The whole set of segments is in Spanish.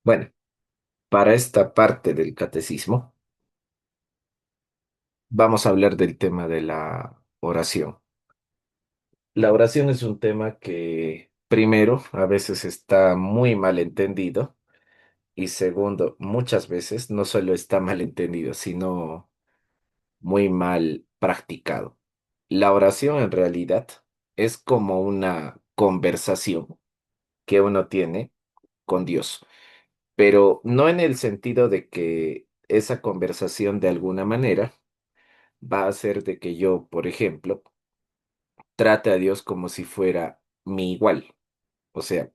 Bueno, para esta parte del catecismo vamos a hablar del tema de la oración. La oración es un tema que, primero, a veces está muy mal entendido y segundo, muchas veces no solo está mal entendido, sino muy mal practicado. La oración en realidad es como una conversación que uno tiene con Dios, pero no en el sentido de que esa conversación de alguna manera va a hacer de que yo, por ejemplo, trate a Dios como si fuera mi igual. O sea,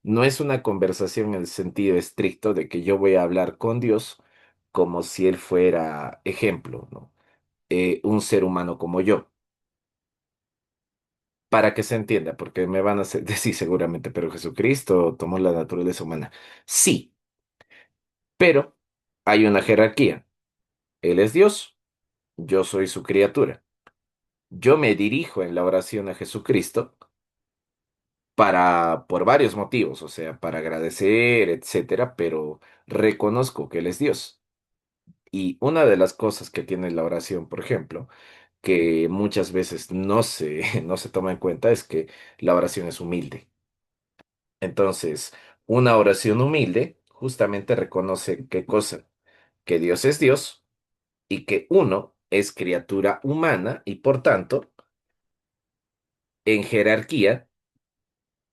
no es una conversación en el sentido estricto de que yo voy a hablar con Dios como si Él fuera, ejemplo, ¿no? Un ser humano como yo. Para que se entienda, porque me van a decir seguramente, pero Jesucristo tomó la naturaleza humana. Sí, pero hay una jerarquía. Él es Dios, yo soy su criatura. Yo me dirijo en la oración a Jesucristo por varios motivos, o sea, para agradecer, etcétera, pero reconozco que Él es Dios. Y una de las cosas que tiene la oración, por ejemplo, que muchas veces no se toma en cuenta es que la oración es humilde. Entonces, una oración humilde justamente reconoce qué cosa, que Dios es Dios y que uno es criatura humana y por tanto, en jerarquía,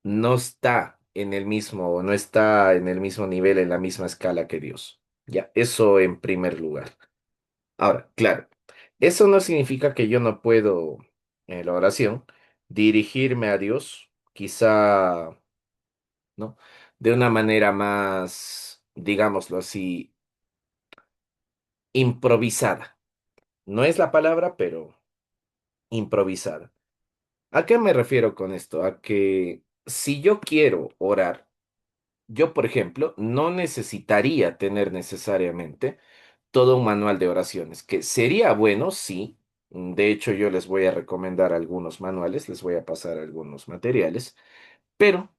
no está en el mismo nivel, en la misma escala que Dios. Ya, eso en primer lugar. Ahora, claro, eso no significa que yo no puedo, en la oración, dirigirme a Dios, quizá, ¿no? De una manera más, digámoslo así, improvisada. No es la palabra, pero improvisada. ¿A qué me refiero con esto? A que si yo quiero orar, yo, por ejemplo, no necesitaría tener necesariamente todo un manual de oraciones, que sería bueno, sí. De hecho, yo les voy a recomendar algunos manuales, les voy a pasar algunos materiales, pero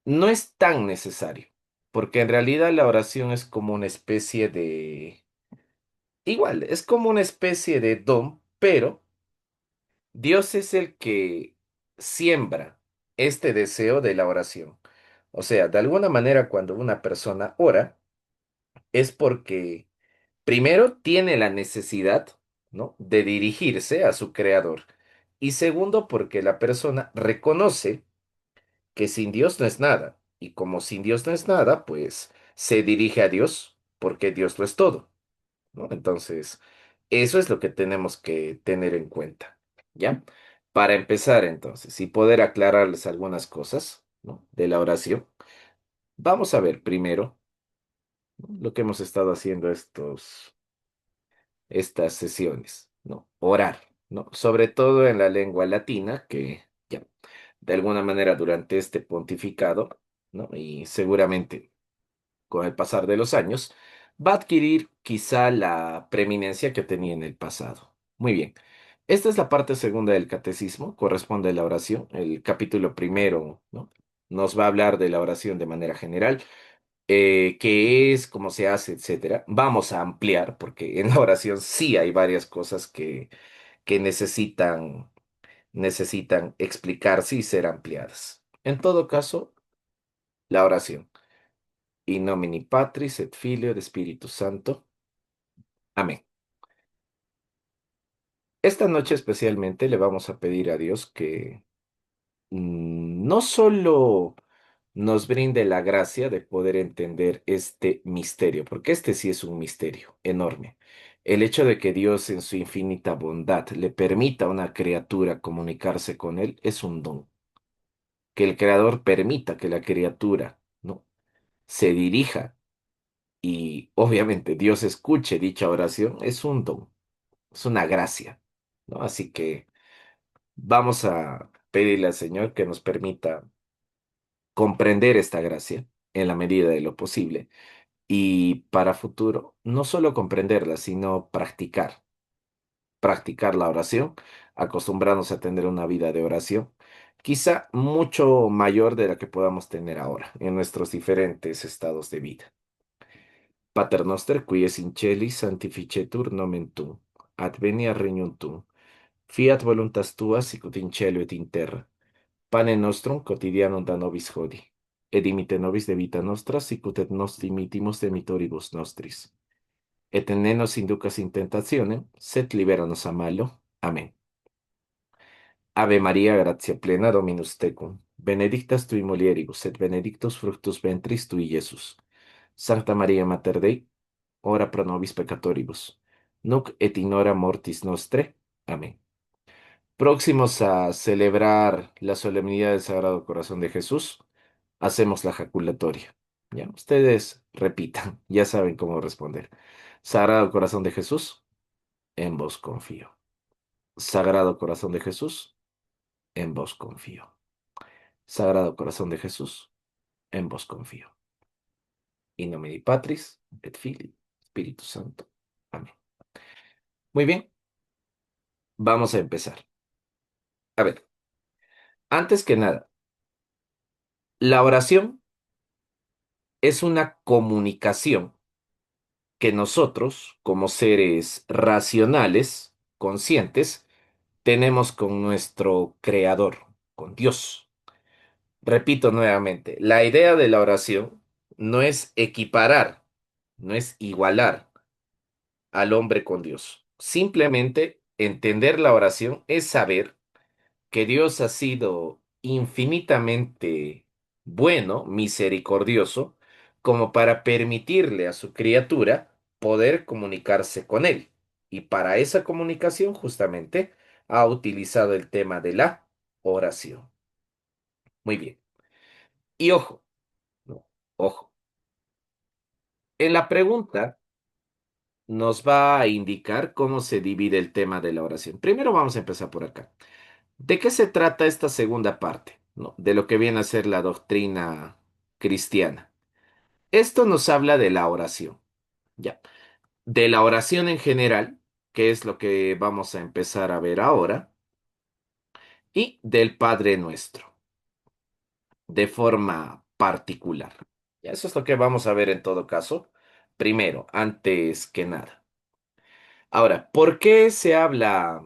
no es tan necesario, porque en realidad la oración es como una especie de... Igual, es como una especie de don, pero Dios es el que siembra este deseo de la oración. O sea, de alguna manera cuando una persona ora, es porque primero tiene la necesidad, ¿no? De dirigirse a su creador. Y segundo, porque la persona reconoce que sin Dios no es nada. Y como sin Dios no es nada, pues se dirige a Dios porque Dios lo es todo, ¿no? Entonces, eso es lo que tenemos que tener en cuenta, ¿ya? Para empezar, entonces, y poder aclararles algunas cosas, ¿no? De la oración, vamos a ver primero, ¿no? Lo que hemos estado haciendo estas sesiones, ¿no? Orar, ¿no? Sobre todo en la lengua latina, que ya, de alguna manera durante este pontificado, ¿no? Y seguramente con el pasar de los años, va a adquirir quizá la preeminencia que tenía en el pasado. Muy bien. Esta es la parte segunda del catecismo, corresponde a la oración. El capítulo primero, ¿no? Nos va a hablar de la oración de manera general, qué es, cómo se hace, etcétera. Vamos a ampliar, porque en la oración sí hay varias cosas que necesitan explicarse y ser ampliadas. En todo caso, la oración. In nomine Patris et Filio et Spiritus Santo. Amén. Esta noche especialmente le vamos a pedir a Dios que no solo nos brinde la gracia de poder entender este misterio, porque este sí es un misterio enorme. El hecho de que Dios en su infinita bondad le permita a una criatura comunicarse con él es un don. Que el Creador permita que la criatura, ¿no? se dirija y obviamente Dios escuche dicha oración es un don, es una gracia, ¿no? Así que vamos a pedirle al Señor que nos permita comprender esta gracia en la medida de lo posible y para futuro no solo comprenderla, sino practicar la oración, acostumbrarnos a tener una vida de oración quizá mucho mayor de la que podamos tener ahora en nuestros diferentes estados de vida. Pater noster, qui es in celis, sanctificetur nomen tuum, advenia regnum tuum, fiat voluntas tua sicut in cielo et in terra. Pane nostrum quotidianum da nobis hodie, et dimite nobis debita nostra sicut et nos dimitimus debitoribus nostris. Et ne nos inducas in tentationem, sed libera nos a malo. Amén. Ave María, gratia plena, Dominus tecum, benedictas tui mulieribus, et benedictus fructus ventris tui, Iesus. Sancta María Mater Dei, ora pro nobis peccatoribus, nunc et in hora mortis nostre. Amén. Próximos a celebrar la solemnidad del Sagrado Corazón de Jesús, hacemos la jaculatoria. Ya, ustedes repitan, ya saben cómo responder. Sagrado Corazón de Jesús, en vos confío. Sagrado Corazón de Jesús, en vos confío. Sagrado Corazón de Jesús, en vos confío. In nomine Patris et Filii, Espíritu Santo. Amén. Muy bien, vamos a empezar. A ver, antes que nada, la oración es una comunicación que nosotros, como seres racionales, conscientes, tenemos con nuestro Creador, con Dios. Repito nuevamente, la idea de la oración no es equiparar, no es igualar al hombre con Dios. Simplemente entender la oración es saber que Dios ha sido infinitamente bueno, misericordioso, como para permitirle a su criatura poder comunicarse con él. Y para esa comunicación justamente ha utilizado el tema de la oración. Muy bien. Y ojo, no, ojo. En la pregunta nos va a indicar cómo se divide el tema de la oración. Primero vamos a empezar por acá. ¿De qué se trata esta segunda parte? ¿No? De lo que viene a ser la doctrina cristiana. Esto nos habla de la oración, ya. De la oración en general, que es lo que vamos a empezar a ver ahora, y del Padre Nuestro, de forma particular. Ya, eso es lo que vamos a ver en todo caso, primero, antes que nada. Ahora, ¿por qué se habla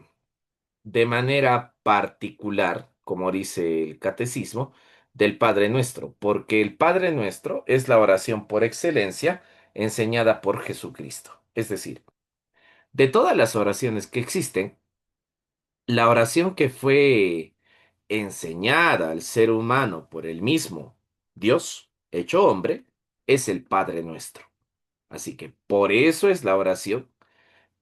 de manera particular, como dice el catecismo, del Padre Nuestro? Porque el Padre Nuestro es la oración por excelencia enseñada por Jesucristo. Es decir, de todas las oraciones que existen, la oración que fue enseñada al ser humano por el mismo Dios, hecho hombre, es el Padre Nuestro. Así que por eso es la oración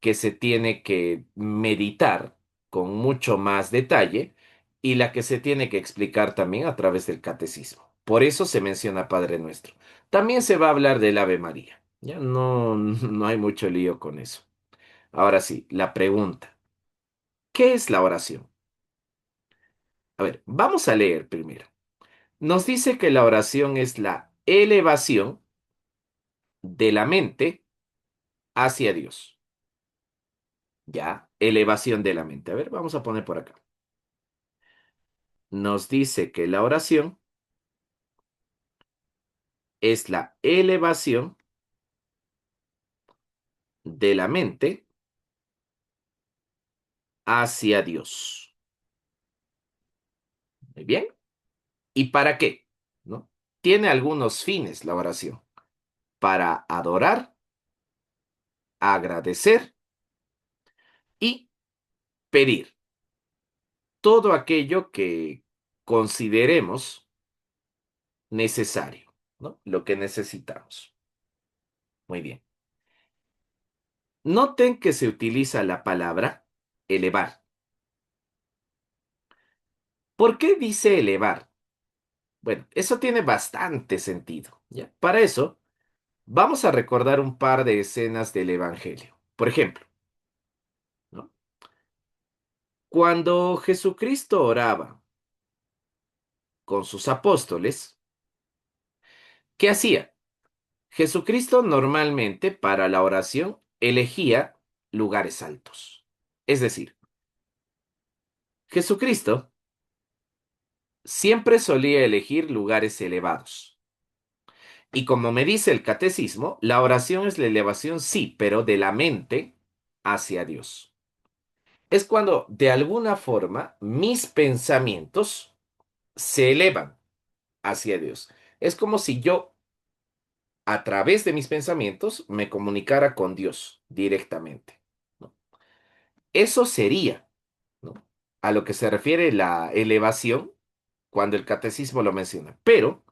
que se tiene que meditar con mucho más detalle y la que se tiene que explicar también a través del catecismo. Por eso se menciona Padre Nuestro. También se va a hablar del Ave María. Ya no, no hay mucho lío con eso. Ahora sí, la pregunta, ¿qué es la oración? A ver, vamos a leer primero. Nos dice que la oración es la elevación de la mente hacia Dios. Ya, elevación de la mente. A ver, vamos a poner por acá. Nos dice que la oración es la elevación de la mente hacia Dios. Muy bien. ¿Y para qué? ¿No? Tiene algunos fines la oración. Para adorar, agradecer y pedir todo aquello que consideremos necesario, ¿no? Lo que necesitamos. Muy bien. Noten que se utiliza la palabra elevar. ¿Por qué dice elevar? Bueno, eso tiene bastante sentido, ¿ya? Para eso, vamos a recordar un par de escenas del Evangelio. Por ejemplo, ¿no? Cuando Jesucristo oraba con sus apóstoles, ¿qué hacía? Jesucristo normalmente para la oración elegía lugares altos. Es decir, Jesucristo siempre solía elegir lugares elevados. Y como me dice el catecismo, la oración es la elevación, sí, pero de la mente hacia Dios. Es cuando de alguna forma mis pensamientos se elevan hacia Dios. Es como si yo, a través de mis pensamientos, me comunicara con Dios directamente, ¿no? Eso sería, ¿no?, a lo que se refiere la elevación cuando el catecismo lo menciona. Pero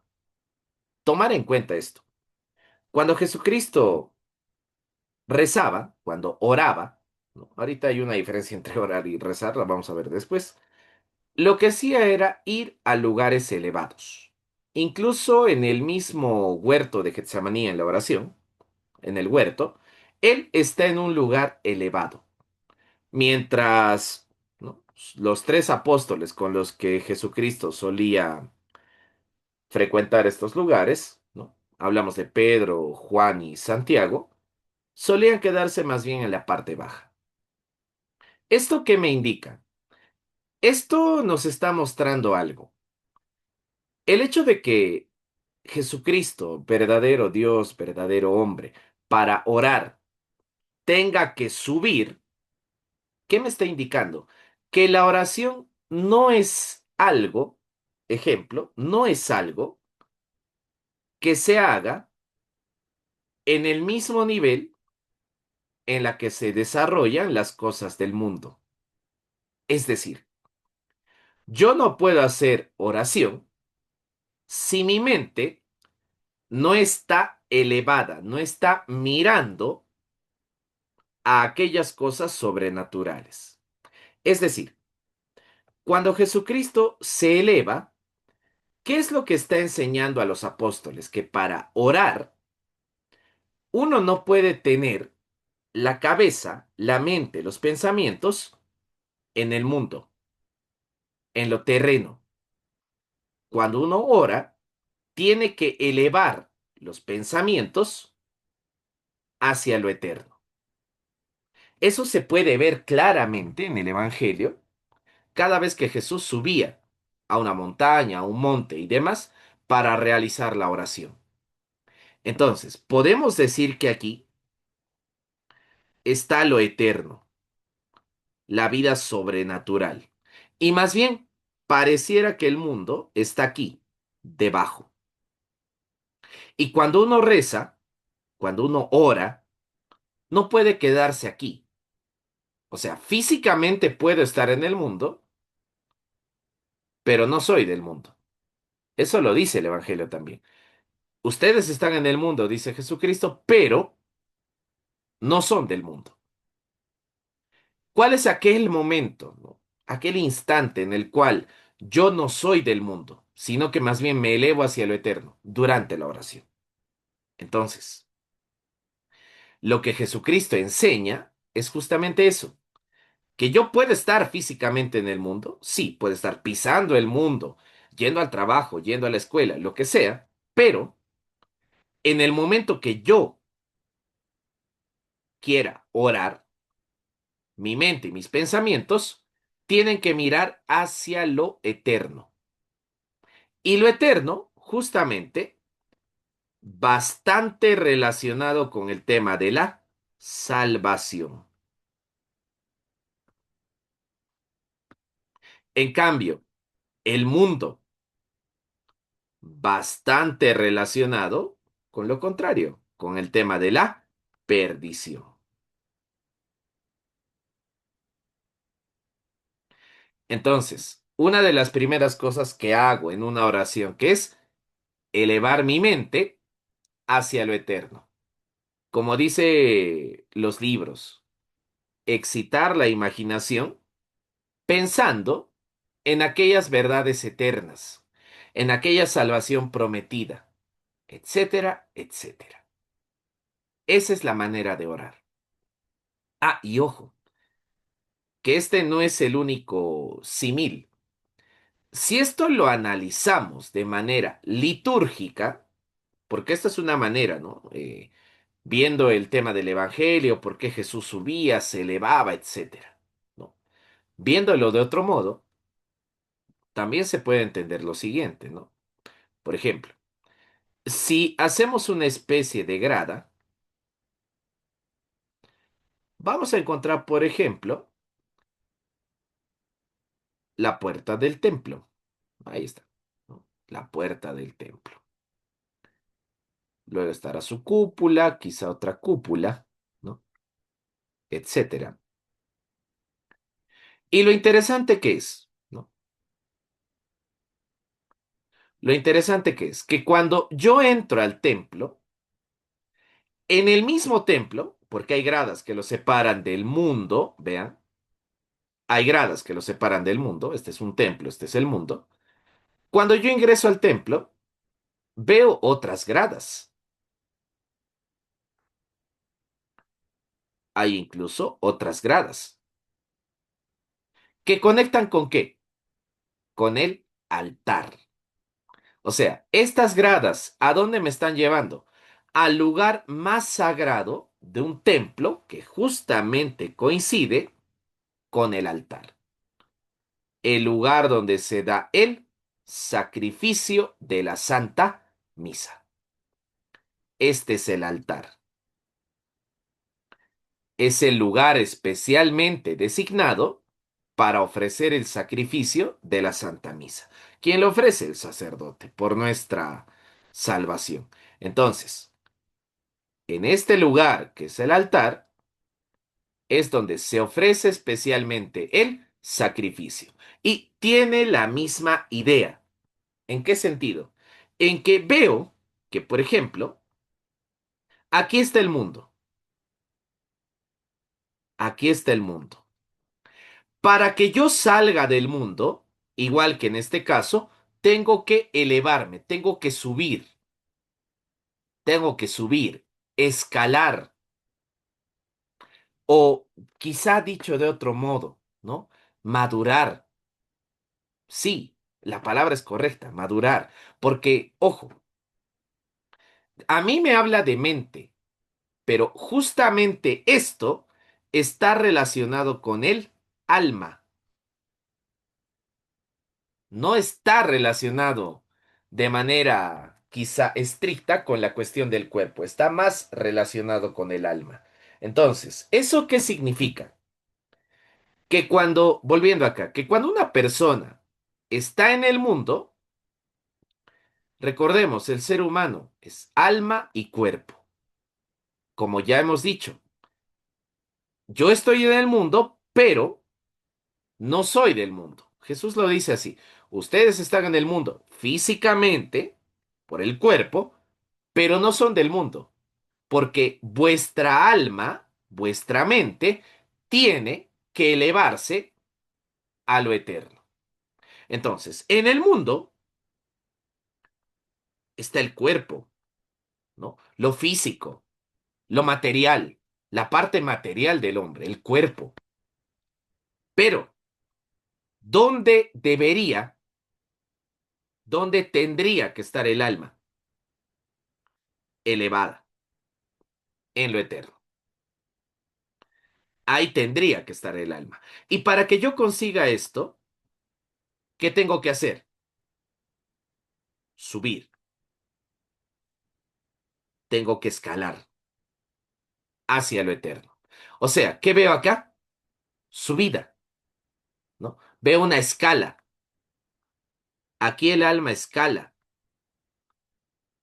tomar en cuenta esto. Cuando Jesucristo rezaba, cuando oraba, ¿no? Ahorita hay una diferencia entre orar y rezar, la vamos a ver después. Lo que hacía era ir a lugares elevados. Incluso en el mismo huerto de Getsemaní, en la oración, en el huerto, él está en un lugar elevado. Mientras, ¿no?, los tres apóstoles con los que Jesucristo solía frecuentar estos lugares, ¿no? Hablamos de Pedro, Juan y Santiago, solían quedarse más bien en la parte baja. ¿Esto qué me indica? Esto nos está mostrando algo. El hecho de que Jesucristo, verdadero Dios, verdadero hombre, para orar tenga que subir, ¿qué me está indicando? Que la oración no es algo, ejemplo, no es algo que se haga en el mismo nivel en la que se desarrollan las cosas del mundo. Es decir, yo no puedo hacer oración si mi mente no está elevada, no está mirando a aquellas cosas sobrenaturales. Es decir, cuando Jesucristo se eleva, ¿qué es lo que está enseñando a los apóstoles? Que para orar, uno no puede tener la cabeza, la mente, los pensamientos en el mundo, en lo terreno. Cuando uno ora, tiene que elevar los pensamientos hacia lo eterno. Eso se puede ver claramente en el Evangelio cada vez que Jesús subía a una montaña, a un monte y demás para realizar la oración. Entonces, podemos decir que aquí está lo eterno, la vida sobrenatural. Y más bien, pareciera que el mundo está aquí, debajo. Y cuando uno reza, cuando uno ora, no puede quedarse aquí. O sea, físicamente puedo estar en el mundo, pero no soy del mundo. Eso lo dice el Evangelio también. Ustedes están en el mundo, dice Jesucristo, pero no son del mundo. ¿Cuál es aquel momento, ¿no?, aquel instante en el cual yo no soy del mundo, sino que más bien me elevo hacia lo eterno durante la oración? Entonces, lo que Jesucristo enseña es justamente eso, que yo puedo estar físicamente en el mundo, sí, puedo estar pisando el mundo, yendo al trabajo, yendo a la escuela, lo que sea, pero en el momento que yo quiera orar, mi mente y mis pensamientos tienen que mirar hacia lo eterno. Y lo eterno, justamente, bastante relacionado con el tema de la salvación. En cambio, el mundo, bastante relacionado con lo contrario, con el tema de la perdición. Entonces, una de las primeras cosas que hago en una oración, que es elevar mi mente hacia lo eterno. Como dice los libros, excitar la imaginación pensando en aquellas verdades eternas, en aquella salvación prometida, etcétera, etcétera. Esa es la manera de orar. Ah, y ojo, que este no es el único símil. Si esto lo analizamos de manera litúrgica, porque esta es una manera, ¿no? Viendo el tema del Evangelio, por qué Jesús subía, se elevaba, etcétera, ¿no? Viéndolo de otro modo, también se puede entender lo siguiente, ¿no? Por ejemplo, si hacemos una especie de grada, vamos a encontrar, por ejemplo, la puerta del templo. Ahí está, ¿no? La puerta del templo. Luego estará su cúpula, quizá otra cúpula, ¿no? Etcétera. Y lo interesante que es, ¿no? Lo interesante que es que cuando yo entro al templo, en el mismo templo, porque hay gradas que lo separan del mundo, vean, hay gradas que lo separan del mundo, este es un templo, este es el mundo. Cuando yo ingreso al templo, veo otras gradas. Hay incluso otras gradas. ¿Que conectan con qué? Con el altar. O sea, estas gradas, ¿a dónde me están llevando? Al lugar más sagrado de un templo que justamente coincide con el altar. El lugar donde se da el sacrificio de la Santa Misa. Este es el altar. Es el lugar especialmente designado para ofrecer el sacrificio de la Santa Misa. ¿Quién lo ofrece? El sacerdote, por nuestra salvación. Entonces, en este lugar, que es el altar, es donde se ofrece especialmente el sacrificio. Y tiene la misma idea. ¿En qué sentido? En que veo que, por ejemplo, aquí está el mundo. Aquí está el mundo. Para que yo salga del mundo, igual que en este caso, tengo que elevarme, tengo que subir, escalar, o quizá dicho de otro modo, ¿no? Madurar. Sí, la palabra es correcta, madurar, porque, ojo, a mí me habla de mente, pero justamente esto está relacionado con el alma. No está relacionado de manera quizá estricta con la cuestión del cuerpo, está más relacionado con el alma. Entonces, ¿eso qué significa? Que cuando, volviendo acá, que cuando una persona está en el mundo, recordemos, el ser humano es alma y cuerpo. Como ya hemos dicho, yo estoy en el mundo, pero no soy del mundo. Jesús lo dice así, ustedes están en el mundo físicamente, por el cuerpo, pero no son del mundo, porque vuestra alma, vuestra mente, tiene que elevarse a lo eterno. Entonces, en el mundo está el cuerpo, ¿no? Lo físico, lo material, la parte material del hombre, el cuerpo. Pero, ¿dónde debería, dónde tendría que estar el alma? Elevada, en lo eterno. Ahí tendría que estar el alma. Y para que yo consiga esto, ¿qué tengo que hacer? Subir. Tengo que escalar hacia lo eterno. O sea, ¿qué veo acá? Subida, ¿no? Veo una escala. Aquí el alma escala,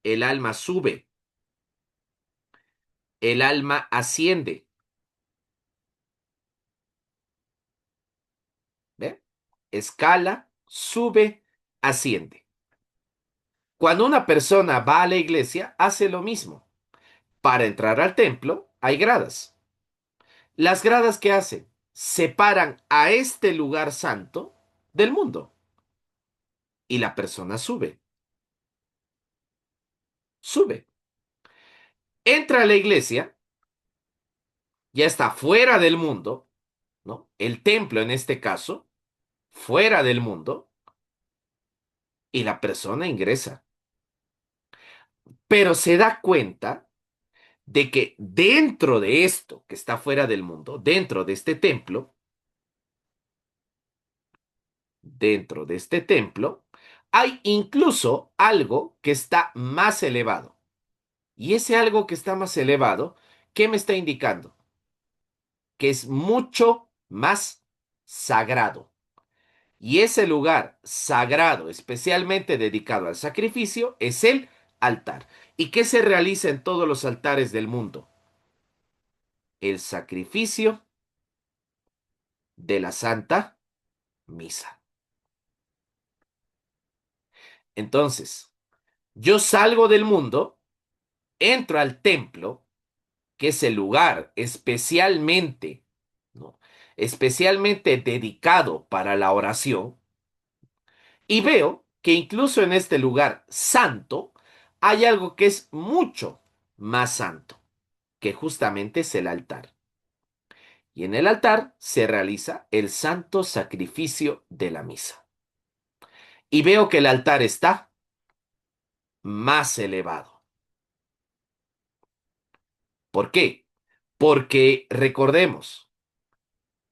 el alma sube, el alma asciende. ¿Ve? Escala, sube, asciende. Cuando una persona va a la iglesia, hace lo mismo. Para entrar al templo hay gradas. Las gradas que hacen separan a este lugar santo del mundo y la persona sube, sube. Entra a la iglesia, ya está fuera del mundo, ¿no? El templo en este caso, fuera del mundo, y la persona ingresa. Pero se da cuenta de que dentro de esto que está fuera del mundo, dentro de este templo, dentro de este templo, hay incluso algo que está más elevado. Y ese algo que está más elevado, ¿qué me está indicando? Que es mucho más sagrado. Y ese lugar sagrado, especialmente dedicado al sacrificio, es el altar. ¿Y qué se realiza en todos los altares del mundo? El sacrificio de la Santa Misa. Entonces, yo salgo del mundo, entro al templo, que es el lugar especialmente, ¿no? Especialmente dedicado para la oración, y veo que incluso en este lugar santo hay algo que es mucho más santo, que justamente es el altar. Y en el altar se realiza el santo sacrificio de la misa. Y veo que el altar está más elevado. ¿Por qué? Porque recordemos,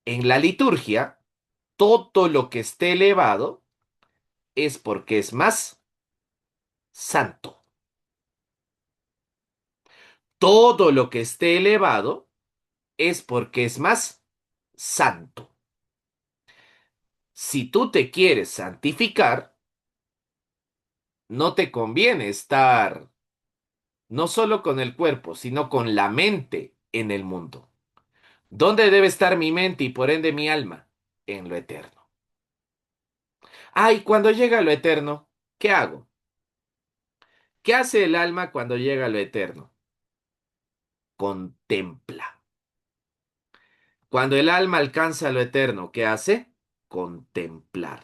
en la liturgia, todo lo que esté elevado es porque es más santo. Todo lo que esté elevado es porque es más santo. Si tú te quieres santificar, no te conviene estar no solo con el cuerpo, sino con la mente en el mundo. ¿Dónde debe estar mi mente y por ende mi alma? En lo eterno. Ay, cuando llega a lo eterno, ¿qué hago? ¿Qué hace el alma cuando llega a lo eterno? Contempla. Cuando el alma alcanza lo eterno, ¿qué hace? Contemplar.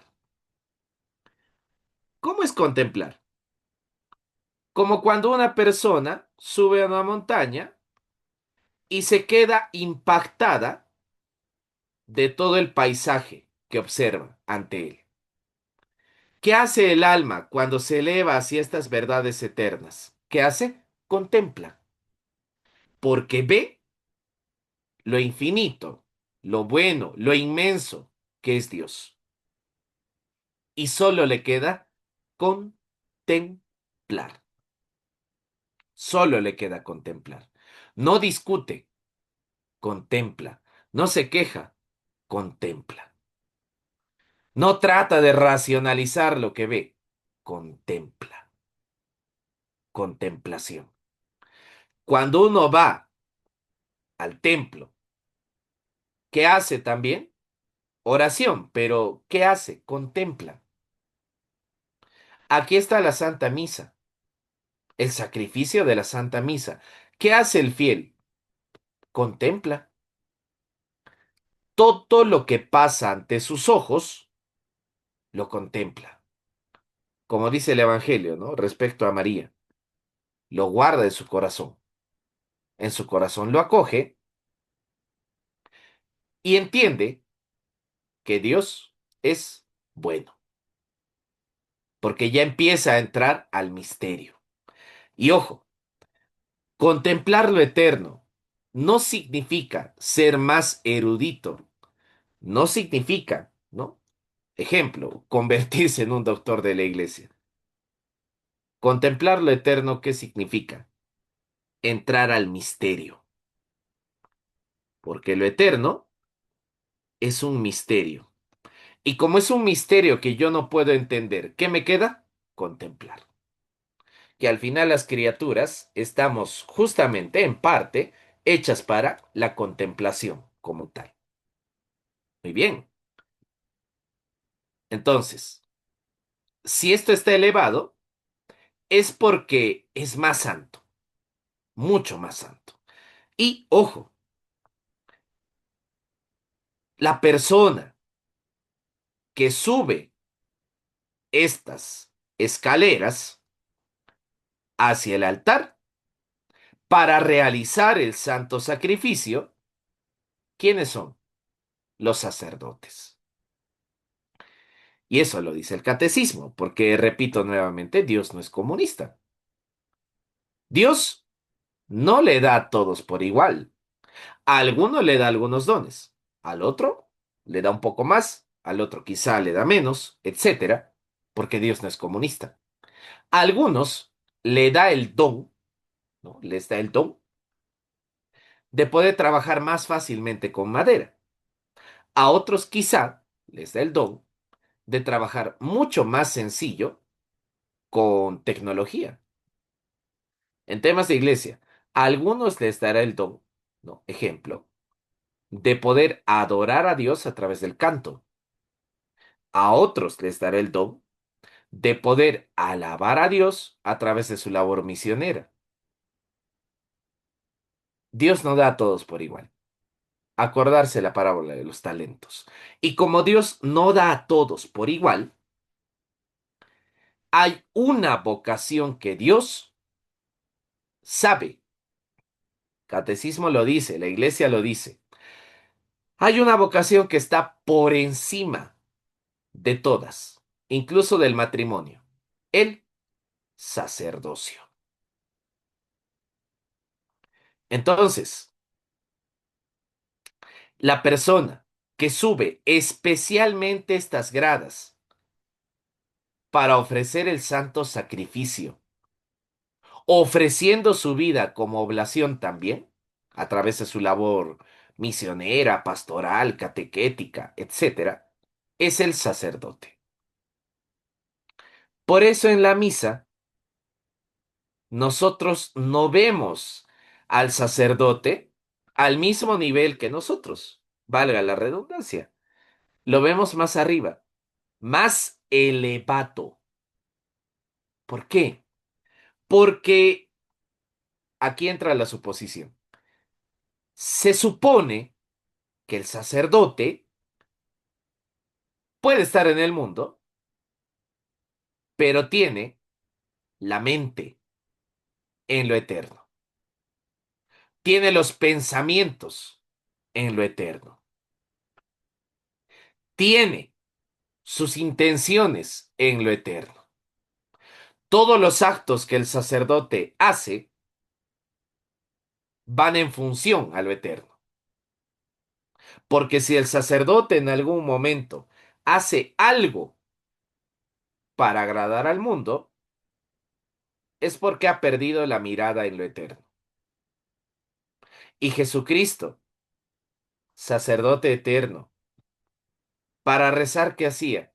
¿Cómo es contemplar? Como cuando una persona sube a una montaña y se queda impactada de todo el paisaje que observa ante él. ¿Qué hace el alma cuando se eleva hacia estas verdades eternas? ¿Qué hace? Contempla, porque ve lo infinito, lo bueno, lo inmenso que es Dios. Y solo le queda contemplar. Solo le queda contemplar. No discute, contempla. No se queja, contempla. No trata de racionalizar lo que ve, contempla. Contemplación. Cuando uno va al templo, ¿qué hace también? Oración, pero ¿qué hace? Contempla. Aquí está la Santa Misa, el sacrificio de la Santa Misa. ¿Qué hace el fiel? Contempla. Todo lo que pasa ante sus ojos, lo contempla. Como dice el Evangelio, ¿no? Respecto a María, lo guarda en su corazón. En su corazón lo acoge y entiende que Dios es bueno, porque ya empieza a entrar al misterio. Y ojo, contemplar lo eterno no significa ser más erudito, no significa, ¿no? Ejemplo, convertirse en un doctor de la iglesia. Contemplar lo eterno, ¿qué significa? Entrar al misterio, porque lo eterno es un misterio. Y como es un misterio que yo no puedo entender, ¿qué me queda? Contemplar. Que al final las criaturas estamos justamente en parte hechas para la contemplación como tal. Muy bien. Entonces, si esto está elevado, es porque es más santo, mucho más santo. Y ojo, la persona que sube estas escaleras hacia el altar para realizar el santo sacrificio, ¿quiénes son? Los sacerdotes. Y eso lo dice el catecismo, porque repito nuevamente, Dios no es comunista. Dios no le da a todos por igual. A alguno le da algunos dones, al otro le da un poco más, al otro quizá le da menos, etcétera, porque Dios no es comunista. A algunos le da el don, ¿no? Les da el don de poder trabajar más fácilmente con madera. A otros quizá les da el don de trabajar mucho más sencillo con tecnología. En temas de iglesia, a algunos les dará el don, ¿no? Ejemplo, de poder adorar a Dios a través del canto. A otros les dará el don de poder alabar a Dios a través de su labor misionera. Dios no da a todos por igual. Acordarse la parábola de los talentos. Y como Dios no da a todos por igual, hay una vocación que Dios sabe. Catecismo lo dice, la iglesia lo dice. Hay una vocación que está por encima de todas, incluso del matrimonio. El sacerdocio. Entonces, la persona que sube especialmente estas gradas para ofrecer el santo sacrificio, ofreciendo su vida como oblación también, a través de su labor misionera, pastoral, catequética, etcétera, es el sacerdote. Por eso en la misa nosotros no vemos al sacerdote al mismo nivel que nosotros, valga la redundancia. Lo vemos más arriba, más elevado. ¿Por qué? Porque aquí entra la suposición. Se supone que el sacerdote puede estar en el mundo, pero tiene la mente en lo eterno. Tiene los pensamientos en lo eterno. Tiene sus intenciones en lo eterno. Todos los actos que el sacerdote hace van en función a lo eterno. Porque si el sacerdote en algún momento hace algo para agradar al mundo, es porque ha perdido la mirada en lo eterno. Y Jesucristo, sacerdote eterno, para rezar, ¿qué hacía?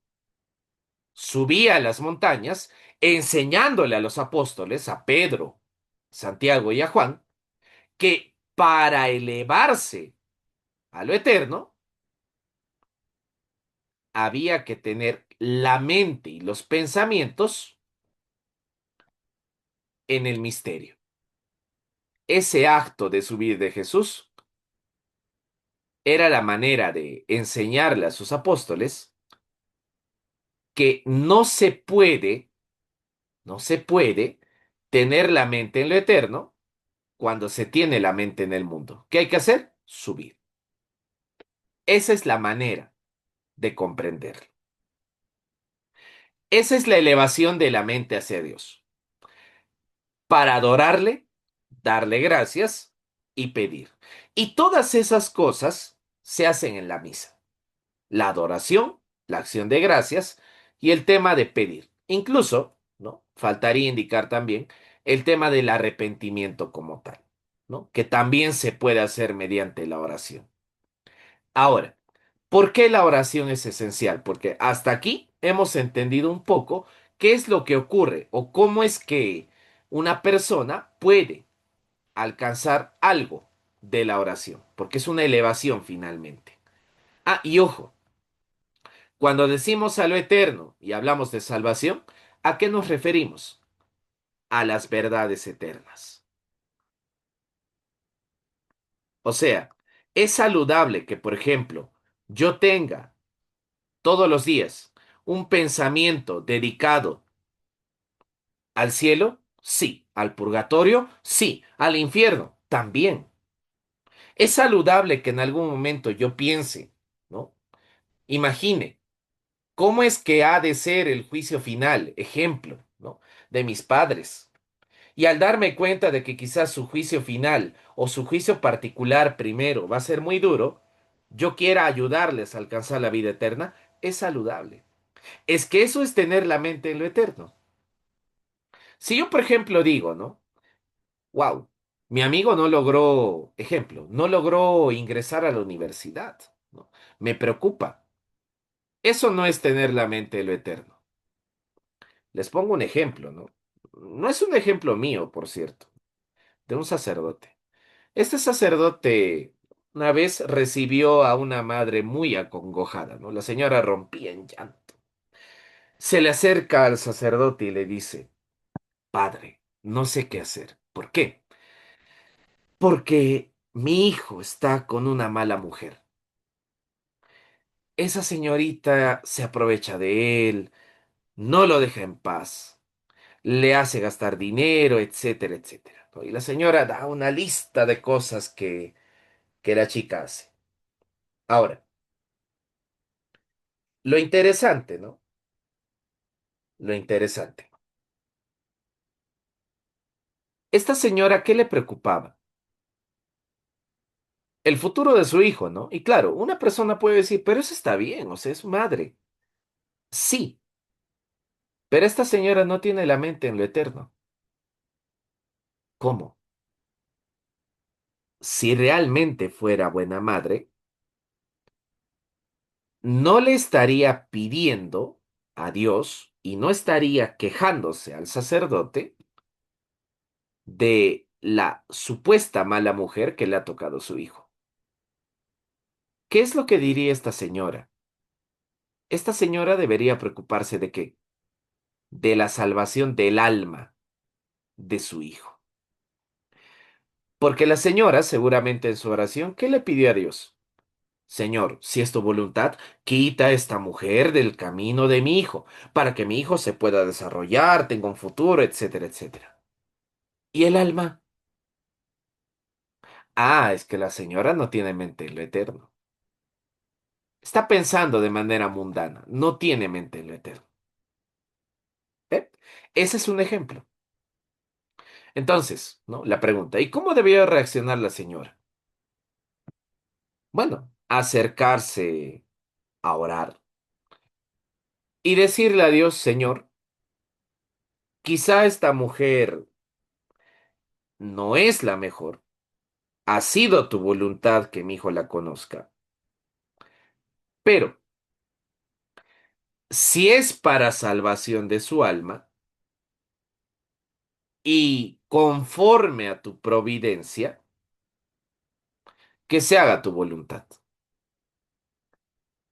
Subía a las montañas enseñándole a los apóstoles, a Pedro, Santiago y a Juan, que para elevarse a lo eterno, había que tener la mente y los pensamientos en el misterio. Ese acto de subir de Jesús era la manera de enseñarle a sus apóstoles que no se puede tener la mente en lo eterno cuando se tiene la mente en el mundo. ¿Qué hay que hacer? Subir. Esa es la manera de comprenderlo. Esa es la elevación de la mente hacia Dios. Para adorarle, darle gracias y pedir. Y todas esas cosas se hacen en la misa. La adoración, la acción de gracias y el tema de pedir. Incluso, ¿no? Faltaría indicar también el tema del arrepentimiento como tal, ¿no? Que también se puede hacer mediante la oración. Ahora, ¿por qué la oración es esencial? Porque hasta aquí hemos entendido un poco qué es lo que ocurre o cómo es que una persona puede alcanzar algo de la oración, porque es una elevación finalmente. Ah, y ojo, cuando decimos a lo eterno y hablamos de salvación, ¿a qué nos referimos? A las verdades eternas. O sea, es saludable que, por ejemplo, yo tenga todos los días un pensamiento dedicado al cielo, sí, al purgatorio, sí, al infierno, también. Es saludable que en algún momento yo piense, ¿no? Imagine, ¿cómo es que ha de ser el juicio final, ejemplo, ¿no? De mis padres? Y al darme cuenta de que quizás su juicio final o su juicio particular primero va a ser muy duro, yo quiera ayudarles a alcanzar la vida eterna, es saludable. Es que eso es tener la mente en lo eterno. Si yo, por ejemplo, digo, ¿no? Wow, mi amigo no logró, ejemplo, no logró ingresar a la universidad, ¿no? Me preocupa. Eso no es tener la mente en lo eterno. Les pongo un ejemplo, ¿no? No es un ejemplo mío, por cierto, de un sacerdote. Este sacerdote una vez recibió a una madre muy acongojada, ¿no? La señora rompía en llanto. Se le acerca al sacerdote y le dice, Padre, no sé qué hacer. ¿Por qué? Porque mi hijo está con una mala mujer. Esa señorita se aprovecha de él, no lo deja en paz, le hace gastar dinero, etcétera, etcétera, ¿no? Y la señora da una lista de cosas que la chica hace. Ahora, lo interesante, ¿no? Lo interesante. Esta señora, ¿qué le preocupaba? El futuro de su hijo, ¿no? Y claro, una persona puede decir, pero eso está bien, o sea, es su madre. Sí, pero esta señora no tiene la mente en lo eterno. ¿Cómo? Si realmente fuera buena madre, no le estaría pidiendo a Dios y no estaría quejándose al sacerdote de la supuesta mala mujer que le ha tocado su hijo. ¿Qué es lo que diría esta señora? Esta señora debería preocuparse de qué? De la salvación del alma de su hijo. Porque la señora, seguramente en su oración, ¿qué le pidió a Dios? Señor, si es tu voluntad, quita a esta mujer del camino de mi hijo, para que mi hijo se pueda desarrollar, tenga un futuro, etcétera, etcétera. ¿Y el alma? Ah, es que la señora no tiene mente en lo eterno. Está pensando de manera mundana, no tiene mente en lo eterno. ¿Eh? Ese es un ejemplo. Entonces, ¿no? La pregunta, ¿y cómo debió reaccionar la señora? Bueno, acercarse a orar y decirle a Dios, Señor, quizá esta mujer no es la mejor, ha sido tu voluntad que mi hijo la conozca, pero si es para salvación de su alma y conforme a tu providencia, que se haga tu voluntad.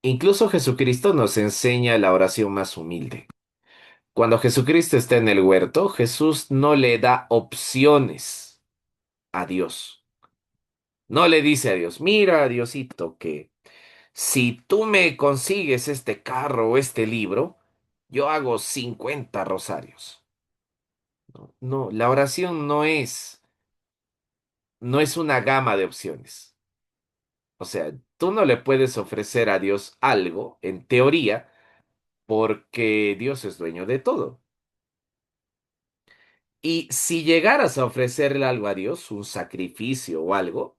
Incluso Jesucristo nos enseña la oración más humilde. Cuando Jesucristo está en el huerto, Jesús no le da opciones a Dios. No le dice a Dios, mira, Diosito, que si tú me consigues este carro o este libro, yo hago 50 rosarios. No, no, la oración no es una gama de opciones. O sea, tú no le puedes ofrecer a Dios algo, en teoría, porque Dios es dueño de todo. Y si llegaras a ofrecerle algo a Dios, un sacrificio o algo,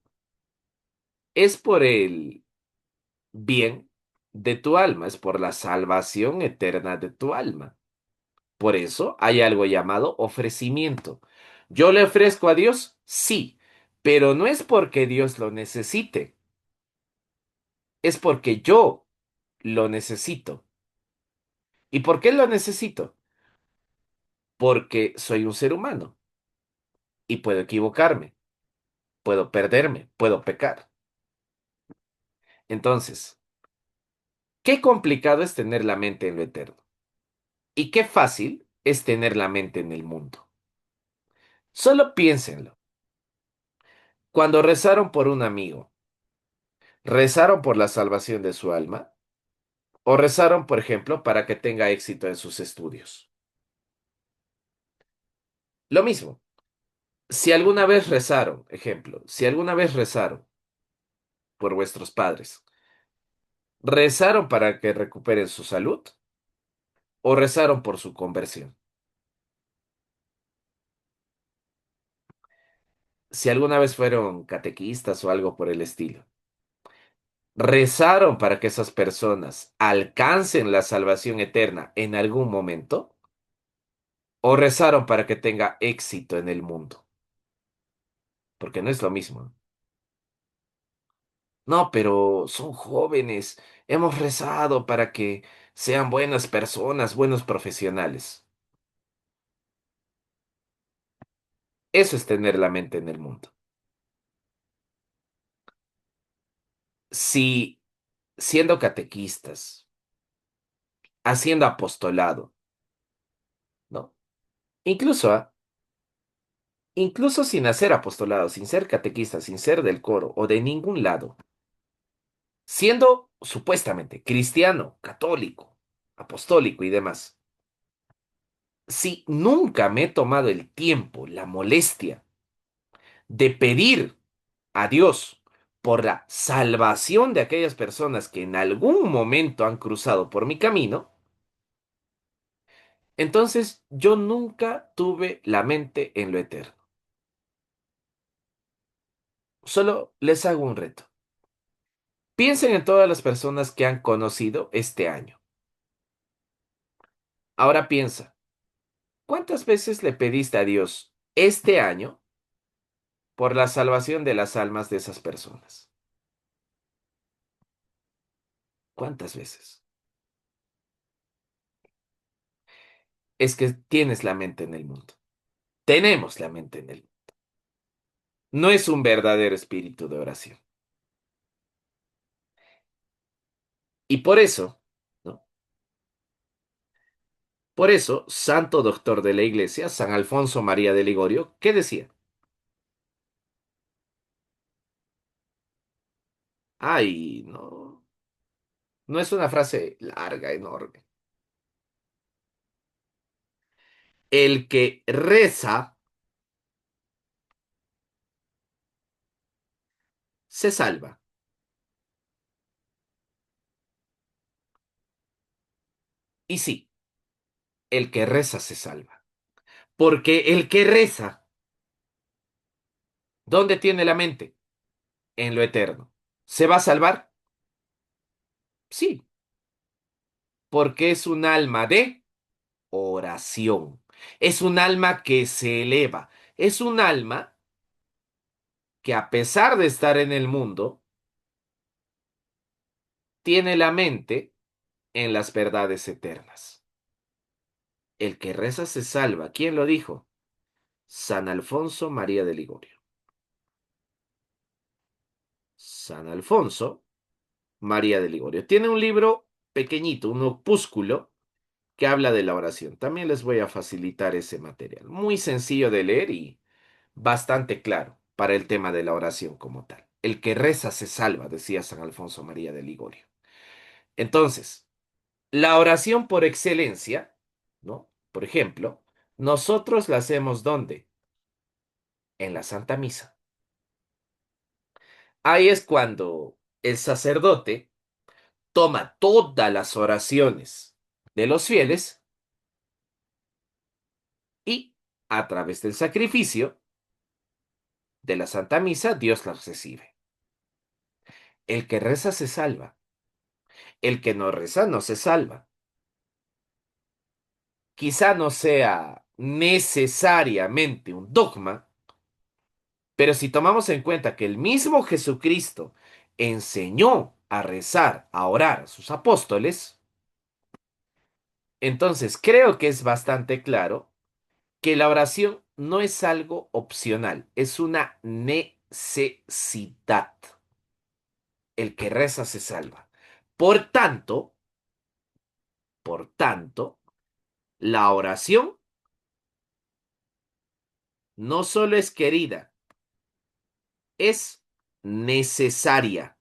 es por el bien de tu alma, es por la salvación eterna de tu alma. Por eso hay algo llamado ofrecimiento. ¿Yo le ofrezco a Dios? Sí, pero no es porque Dios lo necesite, es porque yo lo necesito. ¿Y por qué lo necesito? Porque soy un ser humano y puedo equivocarme, puedo perderme, puedo pecar. Entonces, qué complicado es tener la mente en lo eterno y qué fácil es tener la mente en el mundo. Solo piénsenlo. Cuando rezaron por un amigo, ¿rezaron por la salvación de su alma? ¿O rezaron, por ejemplo, para que tenga éxito en sus estudios? Lo mismo, si alguna vez rezaron, ejemplo, si alguna vez rezaron por vuestros padres, ¿rezaron para que recuperen su salud o rezaron por su conversión? Si alguna vez fueron catequistas o algo por el estilo, ¿Rezaron para que esas personas alcancen la salvación eterna en algún momento? ¿O rezaron para que tenga éxito en el mundo? Porque no es lo mismo. No, pero son jóvenes. Hemos rezado para que sean buenas personas, buenos profesionales. Eso es tener la mente en el mundo. Si siendo catequistas, haciendo apostolado, ¿no? Incluso, incluso sin hacer apostolado, sin ser catequista, sin ser del coro o de ningún lado, siendo supuestamente cristiano, católico, apostólico y demás, si nunca me he tomado el tiempo, la molestia de pedir a Dios por la salvación de aquellas personas que en algún momento han cruzado por mi camino, entonces yo nunca tuve la mente en lo eterno. Solo les hago un reto. Piensen en todas las personas que han conocido este año. Ahora piensa, ¿cuántas veces le pediste a Dios este año por la salvación de las almas de esas personas? ¿Cuántas veces? Es que tienes la mente en el mundo. Tenemos la mente en el mundo. No es un verdadero espíritu de oración. Y por eso, ¿no? Por eso, Santo Doctor de la Iglesia, San Alfonso María de Ligorio, ¿qué decía? Ay, no, no es una frase larga, enorme. El que reza se salva. Y sí, el que reza se salva. Porque el que reza, ¿dónde tiene la mente? En lo eterno. ¿Se va a salvar? Sí, porque es un alma de oración. Es un alma que se eleva. Es un alma que a pesar de estar en el mundo, tiene la mente en las verdades eternas. El que reza se salva. ¿Quién lo dijo? San Alfonso María de Ligorio. San Alfonso María de Ligorio. Tiene un libro pequeñito, un opúsculo, que habla de la oración. También les voy a facilitar ese material. Muy sencillo de leer y bastante claro para el tema de la oración como tal. El que reza se salva, decía San Alfonso María de Ligorio. Entonces, la oración por excelencia, ¿no? Por ejemplo, nosotros la hacemos ¿dónde? En la Santa Misa. Ahí es cuando el sacerdote toma todas las oraciones de los fieles y, a través del sacrificio de la Santa Misa, Dios las recibe. El que reza se salva. El que no reza no se salva. Quizá no sea necesariamente un dogma, pero si tomamos en cuenta que el mismo Jesucristo enseñó a rezar, a orar a sus apóstoles, entonces creo que es bastante claro que la oración no es algo opcional, es una necesidad. El que reza se salva. Por tanto, por tanto, la oración no solo es querida, es necesaria.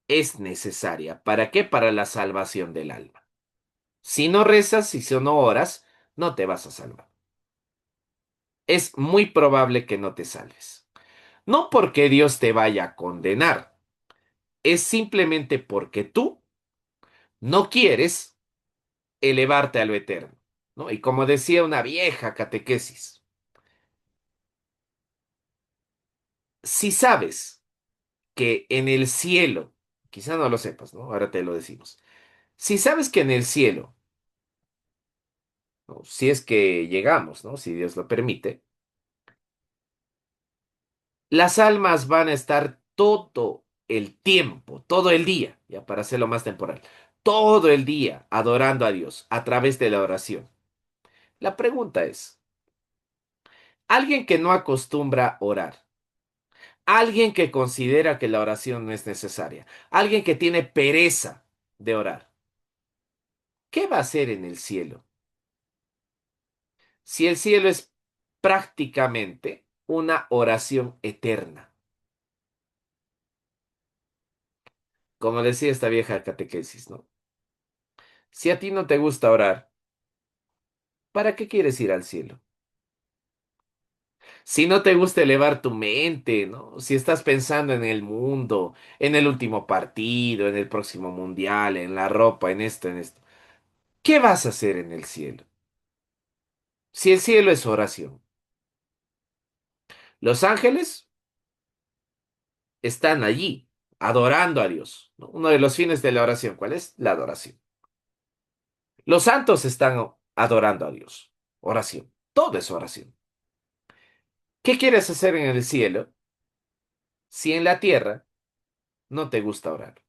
Es necesaria. ¿Para qué? Para la salvación del alma. Si no rezas y si no oras, no te vas a salvar. Es muy probable que no te salves. No porque Dios te vaya a condenar, es simplemente porque tú no quieres elevarte a lo eterno, ¿no? Y como decía una vieja catequesis, Si sabes que en el cielo, quizá no lo sepas, ¿no? Ahora te lo decimos. Si sabes que en el cielo, ¿no? Si es que llegamos, ¿no? Si Dios lo permite, las almas van a estar todo el tiempo, todo el día, ya para hacerlo más temporal, todo el día adorando a Dios a través de la oración. La pregunta es, alguien que no acostumbra a orar, alguien que considera que la oración no es necesaria, alguien que tiene pereza de orar, ¿qué va a hacer en el cielo? Si el cielo es prácticamente una oración eterna. Como decía esta vieja catequesis, ¿no? Si a ti no te gusta orar, ¿para qué quieres ir al cielo? Si no te gusta elevar tu mente, ¿no? Si estás pensando en el mundo, en el último partido, en el próximo mundial, en la ropa, en esto, ¿qué vas a hacer en el cielo? Si el cielo es oración. Los ángeles están allí, adorando a Dios, ¿no? Uno de los fines de la oración, ¿cuál es? La adoración. Los santos están adorando a Dios. Oración. Todo es oración. ¿Qué quieres hacer en el cielo si en la tierra no te gusta orar?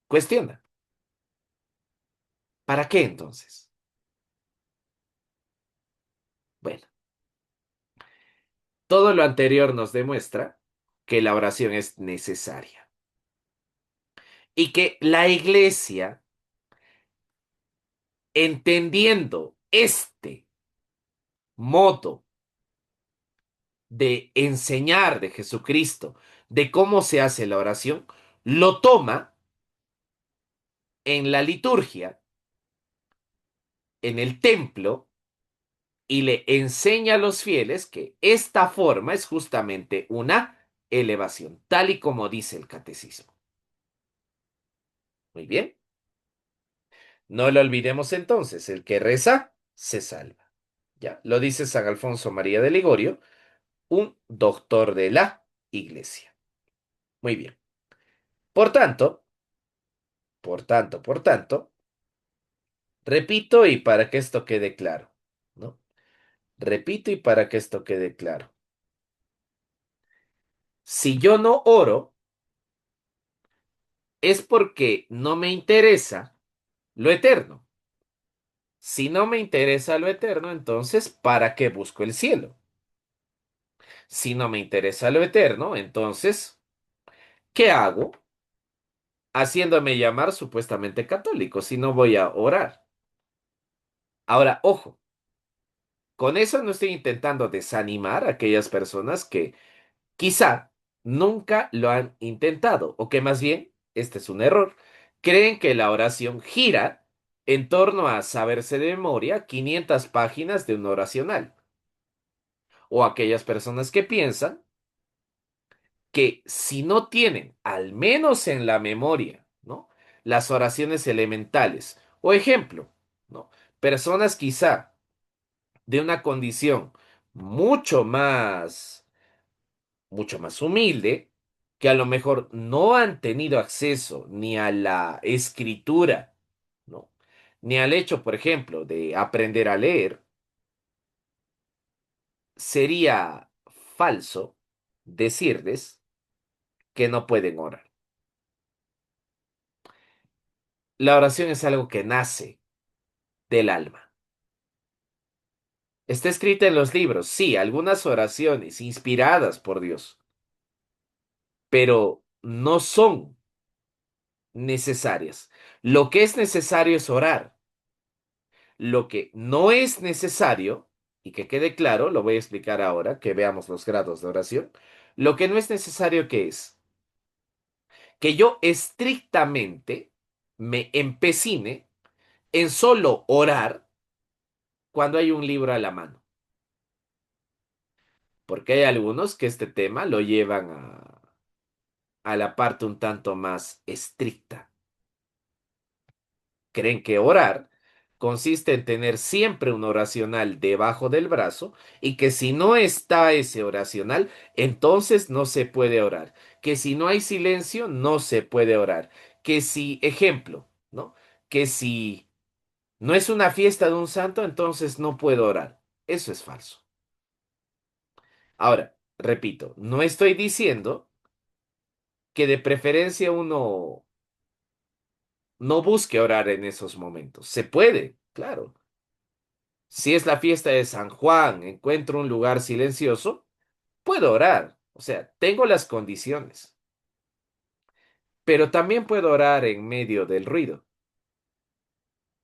Cuestiona. ¿Para qué entonces? Bueno, todo lo anterior nos demuestra que la oración es necesaria y que la iglesia, entendiendo este modo de enseñar de Jesucristo, de cómo se hace la oración, lo toma en la liturgia, en el templo, y le enseña a los fieles que esta forma es justamente una elevación, tal y como dice el catecismo. Muy bien. No lo olvidemos entonces, el que reza, se salva. Ya, lo dice San Alfonso María de Ligorio, un doctor de la Iglesia. Muy bien. Por tanto, por tanto, repito y para que esto quede claro, ¿no? Repito y para que esto quede claro. Si yo no oro, es porque no me interesa lo eterno. Si no me interesa lo eterno, entonces, ¿para qué busco el cielo? Si no me interesa lo eterno, entonces, ¿qué hago? Haciéndome llamar supuestamente católico, si no voy a orar. Ahora, ojo, con eso no estoy intentando desanimar a aquellas personas que quizá nunca lo han intentado, o que más bien, este es un error, creen que la oración gira en torno a saberse de memoria 500 páginas de un oracional, o aquellas personas que piensan que si no tienen, al menos en la memoria, ¿no? Las oraciones elementales. O ejemplo, ¿no? Personas quizá de una condición mucho mucho más humilde, que a lo mejor no han tenido acceso ni a la escritura, ¿no? Ni al hecho, por ejemplo, de aprender a leer, sería falso decirles que no pueden orar. La oración es algo que nace del alma. Está escrita en los libros, sí, algunas oraciones inspiradas por Dios, pero no son necesarias. Lo que es necesario es orar. Lo que no es necesario, y que quede claro, lo voy a explicar ahora, que veamos los grados de oración. Lo que no es necesario que es que yo estrictamente me empecine en solo orar cuando hay un libro a la mano. Porque hay algunos que este tema lo llevan a la parte un tanto más estricta. Creen que orar consiste en tener siempre un oracional debajo del brazo y que si no está ese oracional, entonces no se puede orar. Que si no hay silencio, no se puede orar. Que si, ejemplo, ¿no? Que si no es una fiesta de un santo, entonces no puedo orar. Eso es falso. Ahora, repito, no estoy diciendo que de preferencia uno no busque orar en esos momentos. Se puede, claro. Si es la fiesta de San Juan, encuentro un lugar silencioso, puedo orar. O sea, tengo las condiciones. Pero también puedo orar en medio del ruido.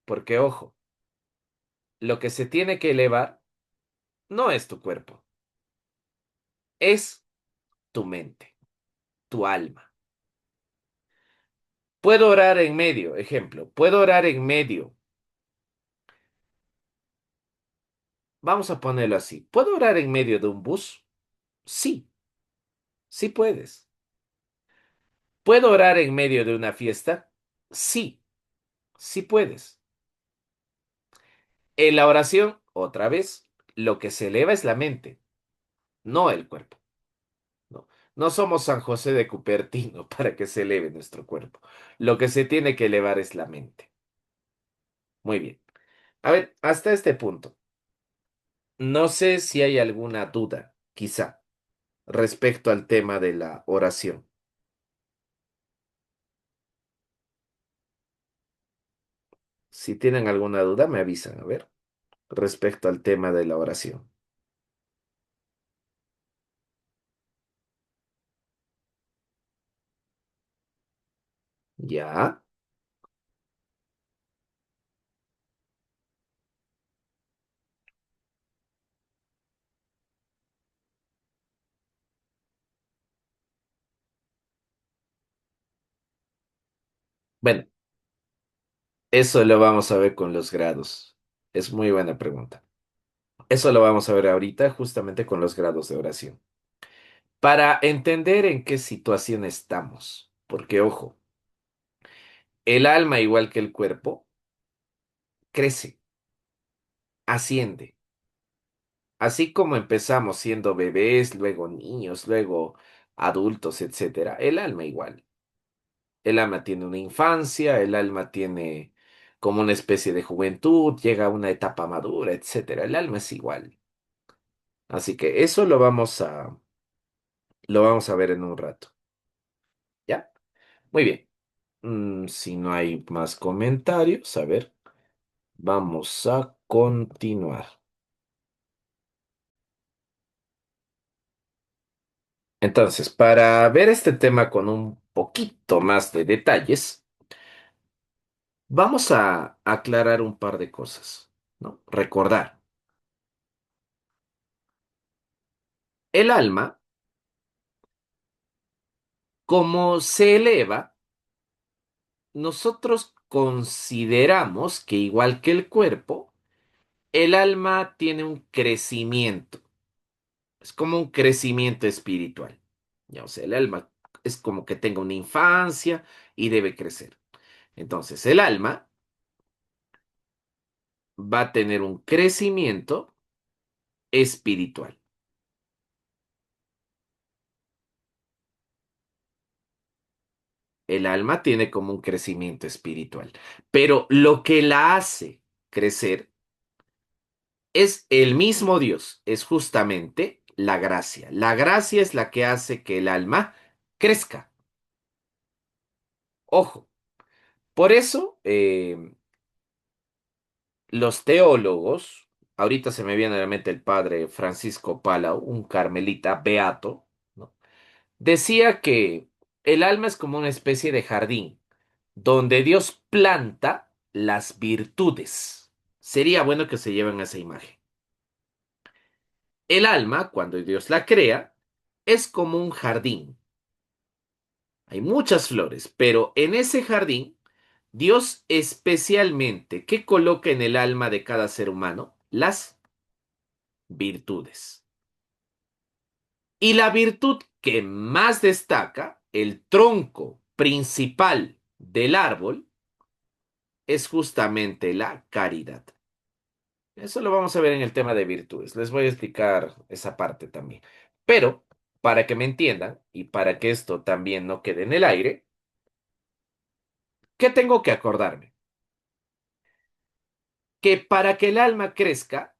Porque, ojo, lo que se tiene que elevar no es tu cuerpo, es tu mente, tu alma. Puedo orar en medio, ejemplo, puedo orar en medio. Vamos a ponerlo así. ¿Puedo orar en medio de un bus? Sí, sí puedes. ¿Puedo orar en medio de una fiesta? Sí, sí puedes. En la oración, otra vez, lo que se eleva es la mente, no el cuerpo. No, no somos San José de Cupertino para que se eleve nuestro cuerpo. Lo que se tiene que elevar es la mente. Muy bien. A ver, hasta este punto. No sé si hay alguna duda, quizá, respecto al tema de la oración. Si tienen alguna duda, me avisan, a ver, respecto al tema de la oración. ¿Ya? Bueno, eso lo vamos a ver con los grados. Es muy buena pregunta. Eso lo vamos a ver ahorita justamente con los grados de oración. Para entender en qué situación estamos. Porque, ojo, el alma, igual que el cuerpo, crece, asciende. Así como empezamos siendo bebés, luego niños, luego adultos, etcétera, el alma igual. El alma tiene una infancia, el alma tiene como una especie de juventud, llega a una etapa madura, etcétera. El alma es igual. Así que eso lo vamos a ver en un rato. ¿Ya? Muy bien. Si no hay más comentarios, a ver, vamos a continuar. Entonces, para ver este tema con un poquito más de detalles, vamos a aclarar un par de cosas, ¿no? Recordar, el alma, como se eleva, nosotros consideramos que igual que el cuerpo, el alma tiene un crecimiento. Es como un crecimiento espiritual. Ya, o sea, el alma es como que tenga una infancia y debe crecer. Entonces, el alma va a tener un crecimiento espiritual. El alma tiene como un crecimiento espiritual. Pero lo que la hace crecer es el mismo Dios, es justamente la gracia. La gracia es la que hace que el alma crezca. Ojo, por eso los teólogos, ahorita se me viene a la mente el padre Francisco Palau, un carmelita beato, ¿no? Decía que el alma es como una especie de jardín donde Dios planta las virtudes. Sería bueno que se lleven esa imagen. El alma, cuando Dios la crea, es como un jardín. Hay muchas flores, pero en ese jardín, Dios especialmente, ¿qué coloca en el alma de cada ser humano? Las virtudes. Y la virtud que más destaca, el tronco principal del árbol, es justamente la caridad. Eso lo vamos a ver en el tema de virtudes. Les voy a explicar esa parte también. Pero, para que me entiendan y para que esto también no quede en el aire, ¿qué tengo que acordarme? Que para que el alma crezca,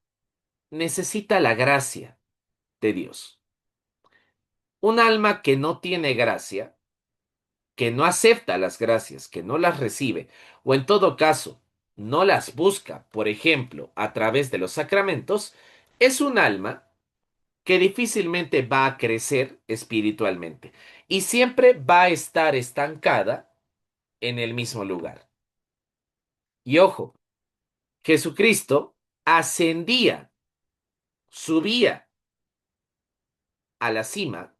necesita la gracia de Dios. Un alma que no tiene gracia, que no acepta las gracias, que no las recibe, o en todo caso, no las busca, por ejemplo, a través de los sacramentos, es un alma que difícilmente va a crecer espiritualmente y siempre va a estar estancada en el mismo lugar. Y ojo, Jesucristo ascendía, subía a la cima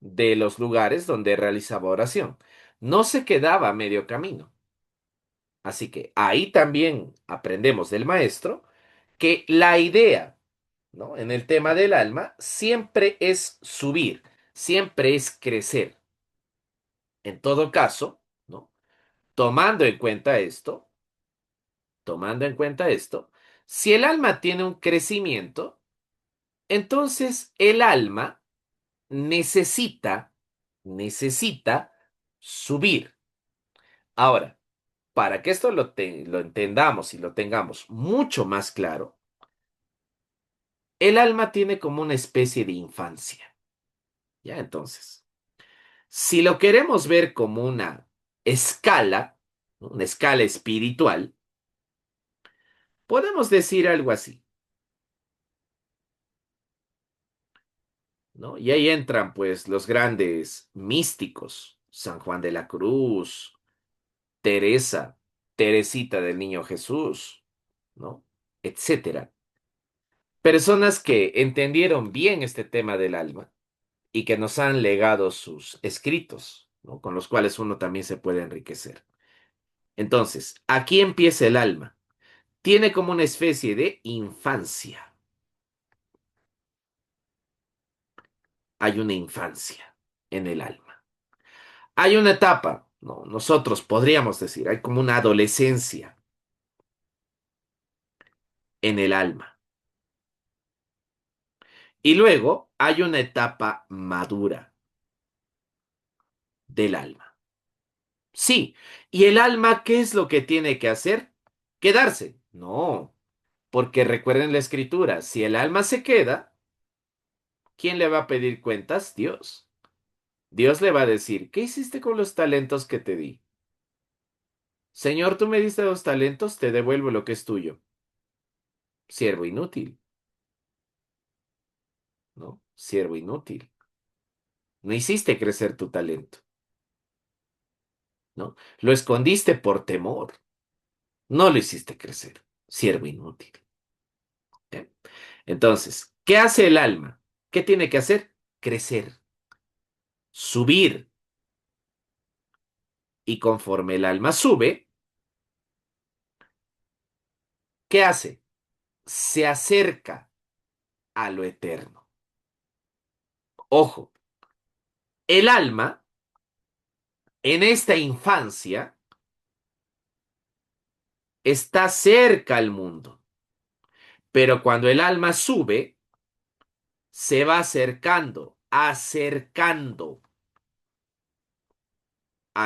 de los lugares donde realizaba oración. No se quedaba a medio camino. Así que ahí también aprendemos del maestro que la idea, ¿no? En el tema del alma siempre es subir, siempre es crecer. En todo caso, ¿no? Tomando en cuenta esto, tomando en cuenta esto, si el alma tiene un crecimiento, entonces el alma necesita subir. Ahora, para que esto lo entendamos y lo tengamos mucho más claro, el alma tiene como una especie de infancia. ¿Ya? Entonces, si lo queremos ver como una escala, ¿no? Una escala espiritual, podemos decir algo así, ¿no? Y ahí entran pues los grandes místicos, San Juan de la Cruz, Teresa, Teresita del Niño Jesús, ¿no? Etcétera. Personas que entendieron bien este tema del alma y que nos han legado sus escritos, ¿no? Con los cuales uno también se puede enriquecer. Entonces, aquí empieza el alma. Tiene como una especie de infancia. Hay una infancia en el alma. Hay una etapa, ¿no? Nosotros podríamos decir, hay como una adolescencia en el alma. Y luego hay una etapa madura del alma. Sí, ¿y el alma qué es lo que tiene que hacer? ¿Quedarse? No, porque recuerden la escritura, si el alma se queda, ¿quién le va a pedir cuentas? Dios. Dios le va a decir, ¿qué hiciste con los talentos que te di? Señor, tú me diste 2 talentos, te devuelvo lo que es tuyo. Siervo inútil, ¿no? Siervo inútil. No hiciste crecer tu talento, ¿no? Lo escondiste por temor. No lo hiciste crecer. Siervo inútil. ¿Eh? Entonces, ¿qué hace el alma? ¿Qué tiene que hacer? Crecer, subir. Y conforme el alma sube, ¿qué hace? Se acerca a lo eterno. Ojo, el alma en esta infancia está cerca al mundo, pero cuando el alma sube, se va acercando a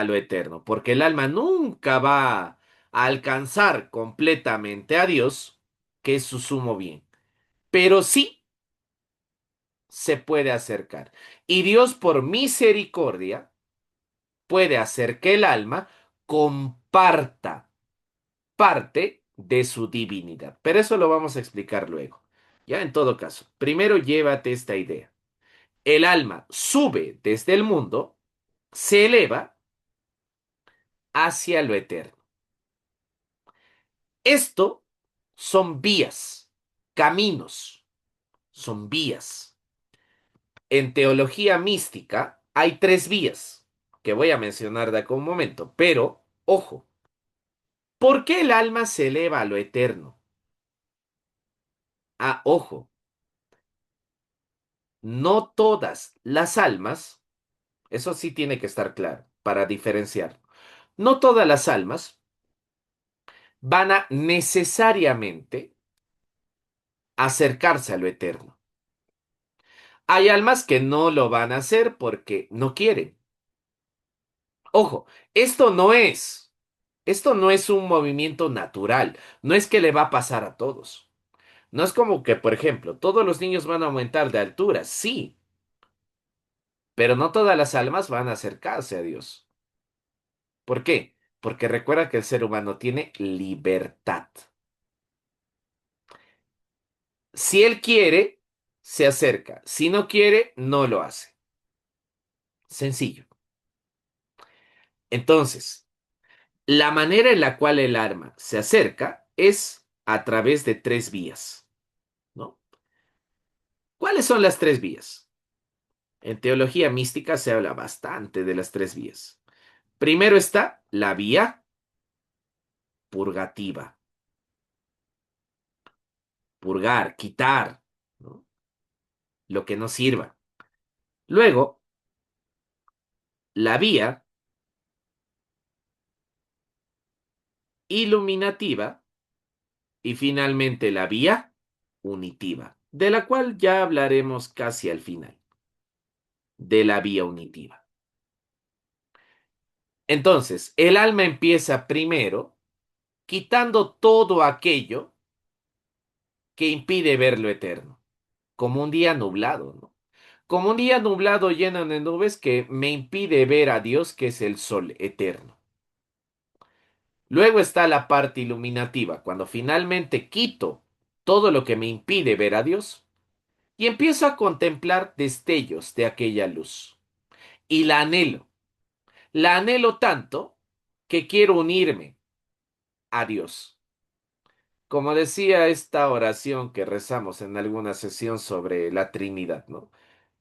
lo eterno, porque el alma nunca va a alcanzar completamente a Dios, que es su sumo bien, pero sí se puede acercar. Y Dios, por misericordia, puede hacer que el alma comparta parte de su divinidad. Pero eso lo vamos a explicar luego. Ya en todo caso, primero llévate esta idea. El alma sube desde el mundo, se eleva hacia lo eterno. Esto son vías, caminos, son vías. En teología mística hay 3 vías que voy a mencionar de acá un momento, pero ojo, ¿por qué el alma se eleva a lo eterno? Ah, ojo, no todas las almas, eso sí tiene que estar claro para diferenciar. No todas las almas van a necesariamente acercarse a lo eterno. Hay almas que no lo van a hacer porque no quieren. Ojo, esto no es, esto no es un movimiento natural, no es que le va a pasar a todos. No es como que, por ejemplo, todos los niños van a aumentar de altura, sí, pero no todas las almas van a acercarse a Dios. ¿Por qué? Porque recuerda que el ser humano tiene libertad. Si él quiere, se acerca. Si no quiere, no lo hace. Sencillo. Entonces, la manera en la cual el alma se acerca es a través de tres vías, ¿no? ¿Cuáles son las tres vías? En teología mística se habla bastante de las tres vías. Primero está la vía purgativa, purgar, quitar, ¿no? Lo que no sirva. Luego, la vía iluminativa y finalmente la vía unitiva, de la cual ya hablaremos casi al final, de la vía unitiva. Entonces, el alma empieza primero quitando todo aquello que impide ver lo eterno, como un día nublado, ¿no? Como un día nublado lleno de nubes que me impide ver a Dios, que es el sol eterno. Luego está la parte iluminativa, cuando finalmente quito todo lo que me impide ver a Dios y empiezo a contemplar destellos de aquella luz. Y la anhelo. La anhelo tanto que quiero unirme a Dios. Como decía esta oración que rezamos en alguna sesión sobre la Trinidad, ¿no?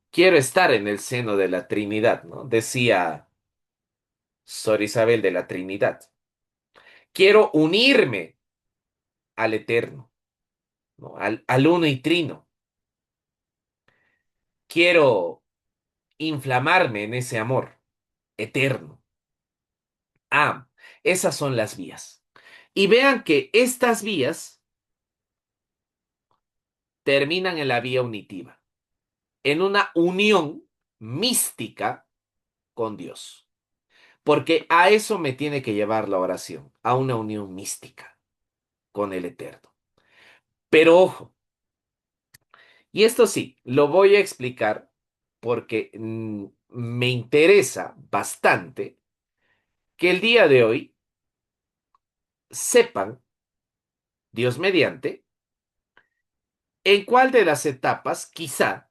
Quiero estar en el seno de la Trinidad, ¿no? Decía Sor Isabel de la Trinidad. Quiero unirme al Eterno, ¿no? Al uno y trino. Quiero inflamarme en ese amor eterno. Ah, esas son las vías. Y vean que estas vías terminan en la vía unitiva, en una unión mística con Dios. Porque a eso me tiene que llevar la oración, a una unión mística con el Eterno. Pero ojo, y esto sí, lo voy a explicar porque me interesa bastante que el día de hoy sepan, Dios mediante, en cuál de las etapas quizá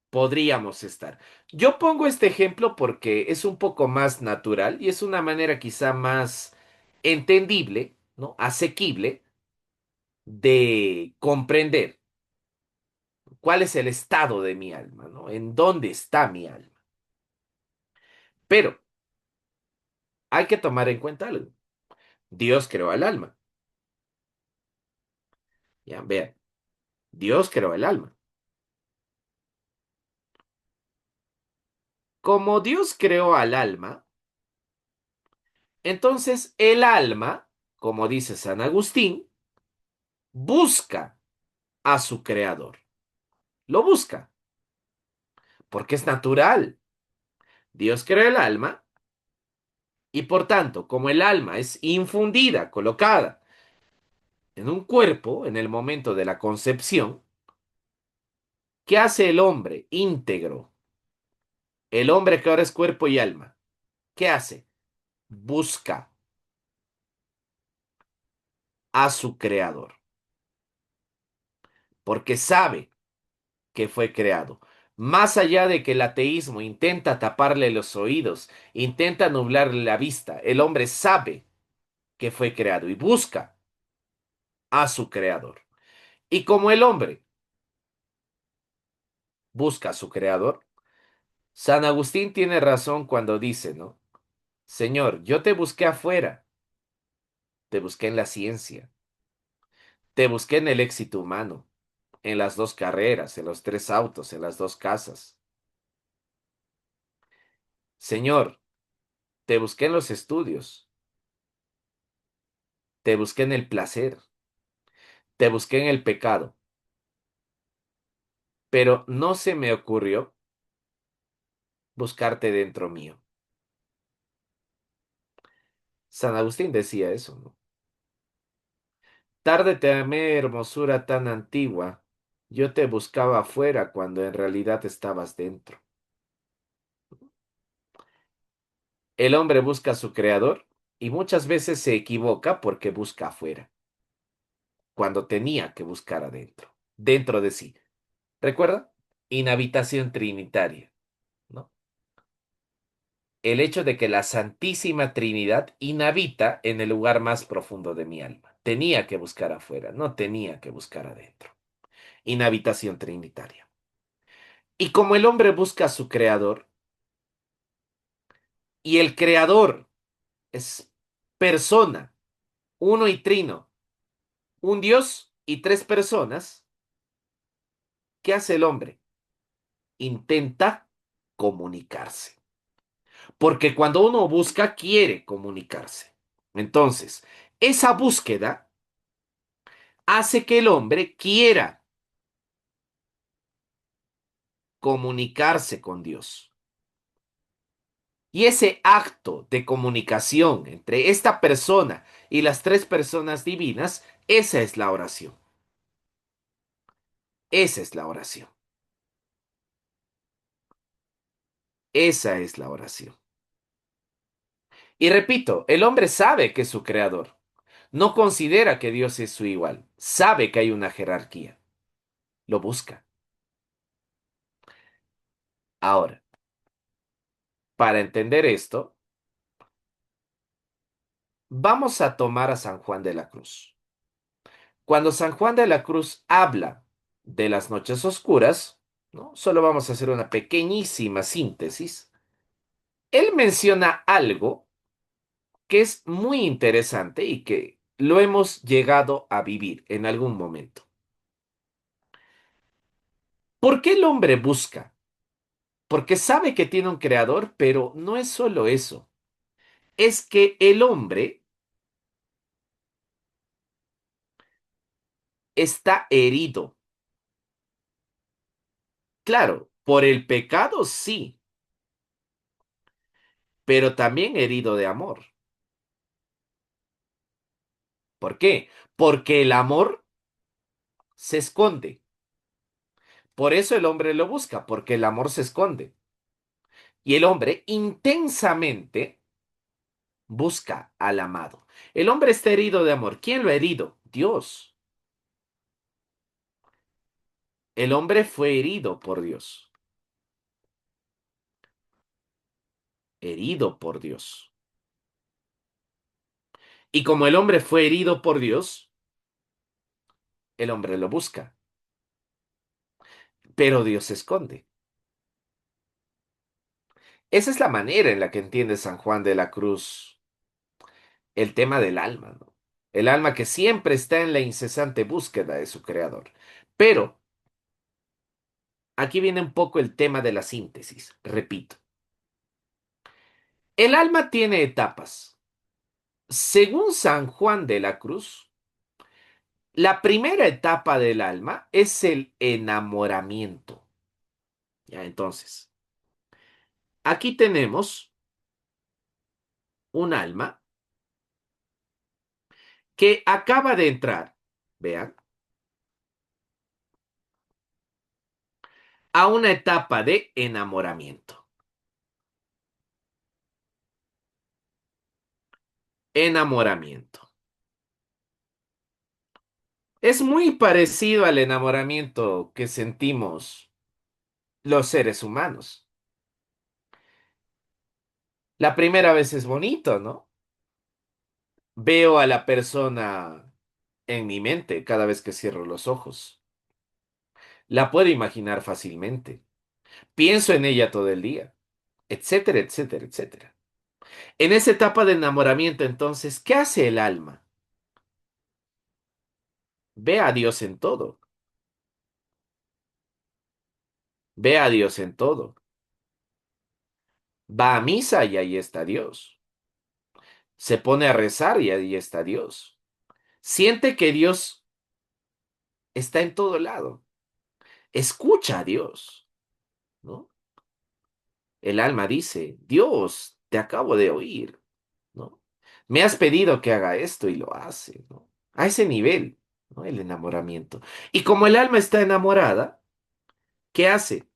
podríamos estar. Yo pongo este ejemplo porque es un poco más natural y es una manera quizá más entendible, ¿no? Asequible de comprender cuál es el estado de mi alma, ¿no? En dónde está mi alma. Pero hay que tomar en cuenta algo. Dios creó al alma. Ya, vean, Dios creó el alma. Como Dios creó al alma, entonces el alma, como dice San Agustín, busca a su creador. Lo busca, porque es natural. Dios creó el alma y por tanto, como el alma es infundida, colocada en un cuerpo en el momento de la concepción, ¿qué hace el hombre íntegro? El hombre que ahora es cuerpo y alma. ¿Qué hace? Busca a su creador, porque sabe que fue creado. Más allá de que el ateísmo intenta taparle los oídos, intenta nublarle la vista, el hombre sabe que fue creado y busca a su creador. Y como el hombre busca a su creador, San Agustín tiene razón cuando dice, ¿no? Señor, yo te busqué afuera, te busqué en la ciencia, te busqué en el éxito humano, en las dos carreras, en los tres autos, en las dos casas. Señor, te busqué en los estudios, te busqué en el placer, te busqué en el pecado, pero no se me ocurrió buscarte dentro mío. San Agustín decía eso, ¿no? Tarde te amé, hermosura tan antigua. Yo te buscaba afuera cuando en realidad estabas dentro. El hombre busca a su creador y muchas veces se equivoca porque busca afuera, cuando tenía que buscar adentro, dentro de sí. ¿Recuerda? Inhabitación trinitaria, ¿no? El hecho de que la Santísima Trinidad inhabita en el lugar más profundo de mi alma. Tenía que buscar afuera, no tenía que buscar adentro. Inhabitación trinitaria. Y como el hombre busca a su creador, y el creador es persona, uno y trino, un Dios y tres personas, ¿qué hace el hombre? Intenta comunicarse. Porque cuando uno busca, quiere comunicarse. Entonces, esa búsqueda hace que el hombre quiera comunicarse con Dios. Y ese acto de comunicación entre esta persona y las tres personas divinas, esa es la oración. Esa es la oración. Esa es la oración. Y repito, el hombre sabe que es su creador. No considera que Dios es su igual. Sabe que hay una jerarquía. Lo busca. Ahora, para entender esto, vamos a tomar a San Juan de la Cruz. Cuando San Juan de la Cruz habla de las noches oscuras, ¿no? Solo vamos a hacer una pequeñísima síntesis. Él menciona algo que es muy interesante y que lo hemos llegado a vivir en algún momento. ¿Por qué el hombre busca? Porque sabe que tiene un creador, pero no es solo eso. Es que el hombre está herido. Claro, por el pecado sí, pero también herido de amor. ¿Por qué? Porque el amor se esconde. Por eso el hombre lo busca, porque el amor se esconde. Y el hombre intensamente busca al amado. El hombre está herido de amor. ¿Quién lo ha herido? Dios. El hombre fue herido por Dios. Herido por Dios. Y como el hombre fue herido por Dios, el hombre lo busca. Pero Dios se esconde. Esa es la manera en la que entiende San Juan de la Cruz el tema del alma, ¿no? El alma que siempre está en la incesante búsqueda de su creador. Pero aquí viene un poco el tema de la síntesis. Repito, el alma tiene etapas. Según San Juan de la Cruz, la primera etapa del alma es el enamoramiento. Ya, entonces, aquí tenemos un alma que acaba de entrar, vean, a una etapa de enamoramiento. Enamoramiento. Es muy parecido al enamoramiento que sentimos los seres humanos. La primera vez es bonito, ¿no? Veo a la persona en mi mente cada vez que cierro los ojos. La puedo imaginar fácilmente. Pienso en ella todo el día, etcétera, etcétera, etcétera. En esa etapa de enamoramiento, entonces, ¿qué hace el alma? Ve a Dios en todo. Ve a Dios en todo. Va a misa y ahí está Dios. Se pone a rezar y ahí está Dios. Siente que Dios está en todo lado. Escucha a Dios, ¿no? El alma dice, Dios, te acabo de oír, ¿no? Me has pedido que haga esto y lo hace, ¿no? A ese nivel, ¿no? El enamoramiento. Y como el alma está enamorada, ¿qué hace?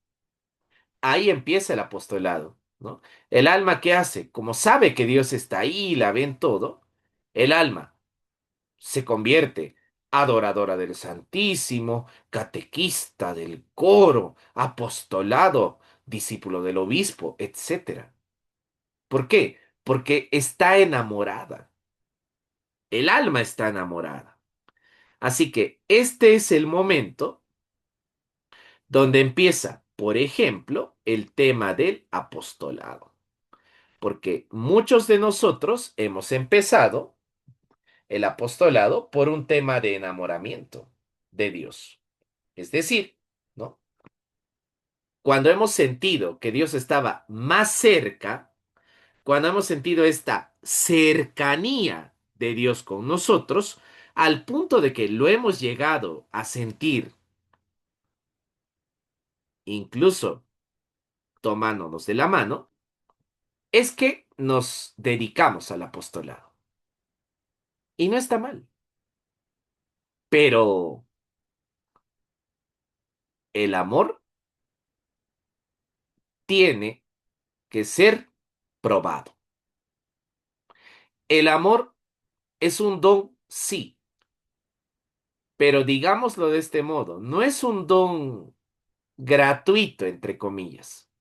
Ahí empieza el apostolado, ¿no? El alma, ¿qué hace? Como sabe que Dios está ahí y la ve en todo, el alma se convierte adoradora del Santísimo, catequista del coro, apostolado, discípulo del obispo, etcétera. ¿Por qué? Porque está enamorada. El alma está enamorada. Así que este es el momento donde empieza, por ejemplo, el tema del apostolado. Porque muchos de nosotros hemos empezado el apostolado por un tema de enamoramiento de Dios. Es decir, ¿no? Cuando hemos sentido que Dios estaba más cerca, cuando hemos sentido esta cercanía de Dios con nosotros, al punto de que lo hemos llegado a sentir, incluso tomándonos de la mano, es que nos dedicamos al apostolado. Y no está mal, pero el amor tiene que ser probado. El amor es un don, sí, pero digámoslo de este modo, no es un don gratuito, entre comillas.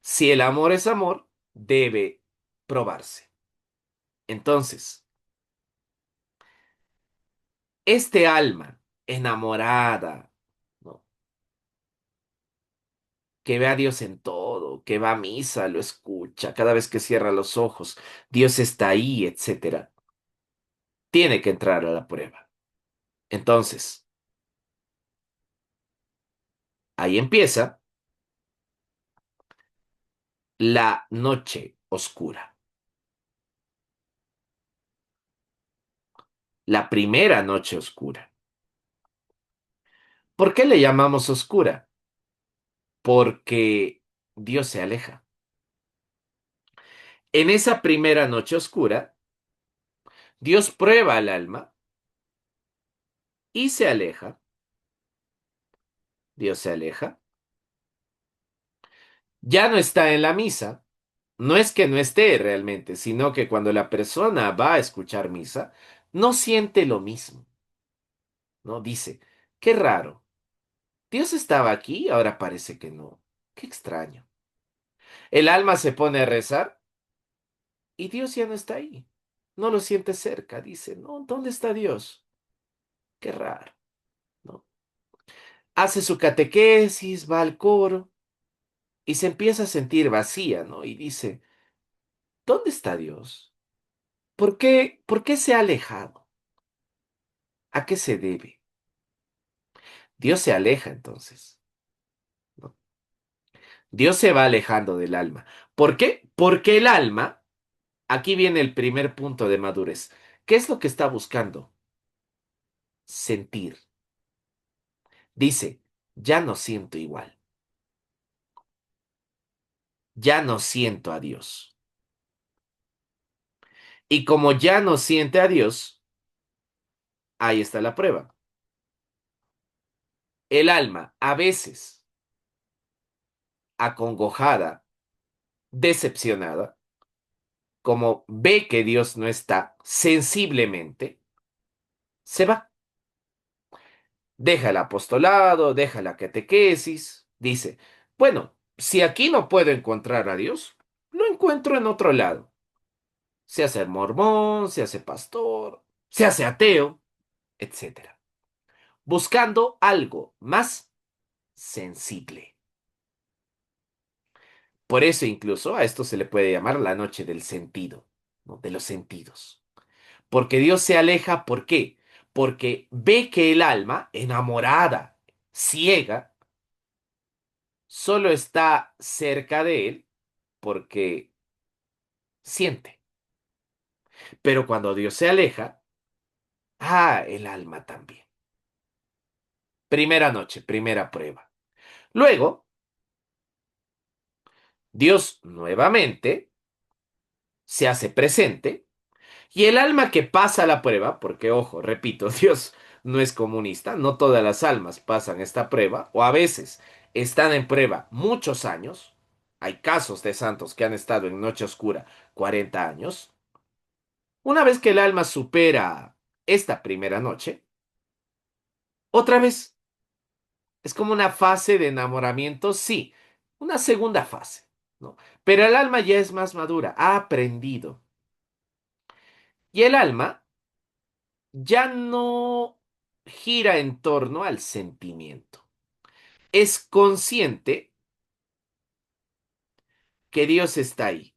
Si el amor es amor, debe probarse. Entonces, este alma enamorada, ¿no? Que ve a Dios en todo, que va a misa, lo escucha, cada vez que cierra los ojos, Dios está ahí, etcétera, tiene que entrar a la prueba. Entonces, ahí empieza la noche oscura, la primera noche oscura. ¿Por qué le llamamos oscura? Porque Dios se aleja. En esa primera noche oscura, Dios prueba al alma y se aleja. Dios se aleja. Ya no está en la misa. No es que no esté realmente, sino que cuando la persona va a escuchar misa, no siente lo mismo, ¿no? Dice, qué raro. Dios estaba aquí, ahora parece que no. Qué extraño. El alma se pone a rezar y Dios ya no está ahí. No lo siente cerca. Dice, no, ¿dónde está Dios? Qué raro, ¿no? Hace su catequesis, va al coro y se empieza a sentir vacía, ¿no? Y dice, ¿dónde está Dios? Por qué se ha alejado? ¿A qué se debe? Dios se aleja entonces, ¿no? Dios se va alejando del alma. ¿Por qué? Porque el alma, aquí viene el primer punto de madurez. ¿Qué es lo que está buscando? Sentir. Dice, ya no siento igual. Ya no siento a Dios. Y como ya no siente a Dios, ahí está la prueba. El alma, a veces acongojada, decepcionada, como ve que Dios no está sensiblemente, se va. Deja el apostolado, deja la catequesis, dice, bueno, si aquí no puedo encontrar a Dios, lo encuentro en otro lado. Se hace mormón, se hace pastor, se hace ateo, etcétera. Buscando algo más sensible. Por eso incluso a esto se le puede llamar la noche del sentido, ¿no? De los sentidos. Porque Dios se aleja, ¿por qué? Porque ve que el alma, enamorada, ciega, solo está cerca de él porque siente. Pero cuando Dios se aleja, Ah, el alma también. Primera noche, primera prueba. Luego, Dios nuevamente se hace presente y el alma que pasa la prueba, porque ojo, repito, Dios no es comunista, no todas las almas pasan esta prueba, o a veces están en prueba muchos años. Hay casos de santos que han estado en noche oscura 40 años. Una vez que el alma supera esta primera noche, otra vez es como una fase de enamoramiento, sí, una segunda fase, ¿no? Pero el alma ya es más madura, ha aprendido. Y el alma ya no gira en torno al sentimiento. Es consciente que Dios está ahí.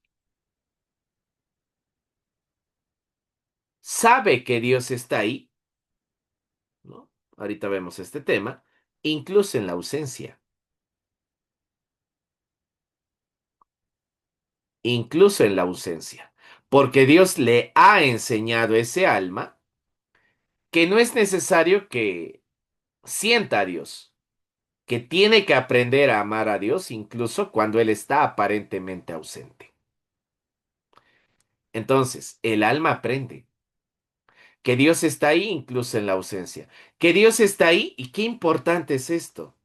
Sabe que Dios está ahí, ¿no? Ahorita vemos este tema, incluso en la ausencia. Incluso en la ausencia. Porque Dios le ha enseñado a ese alma que no es necesario que sienta a Dios, que tiene que aprender a amar a Dios incluso cuando Él está aparentemente ausente. Entonces, el alma aprende que Dios está ahí incluso en la ausencia, que Dios está ahí y qué importante es esto,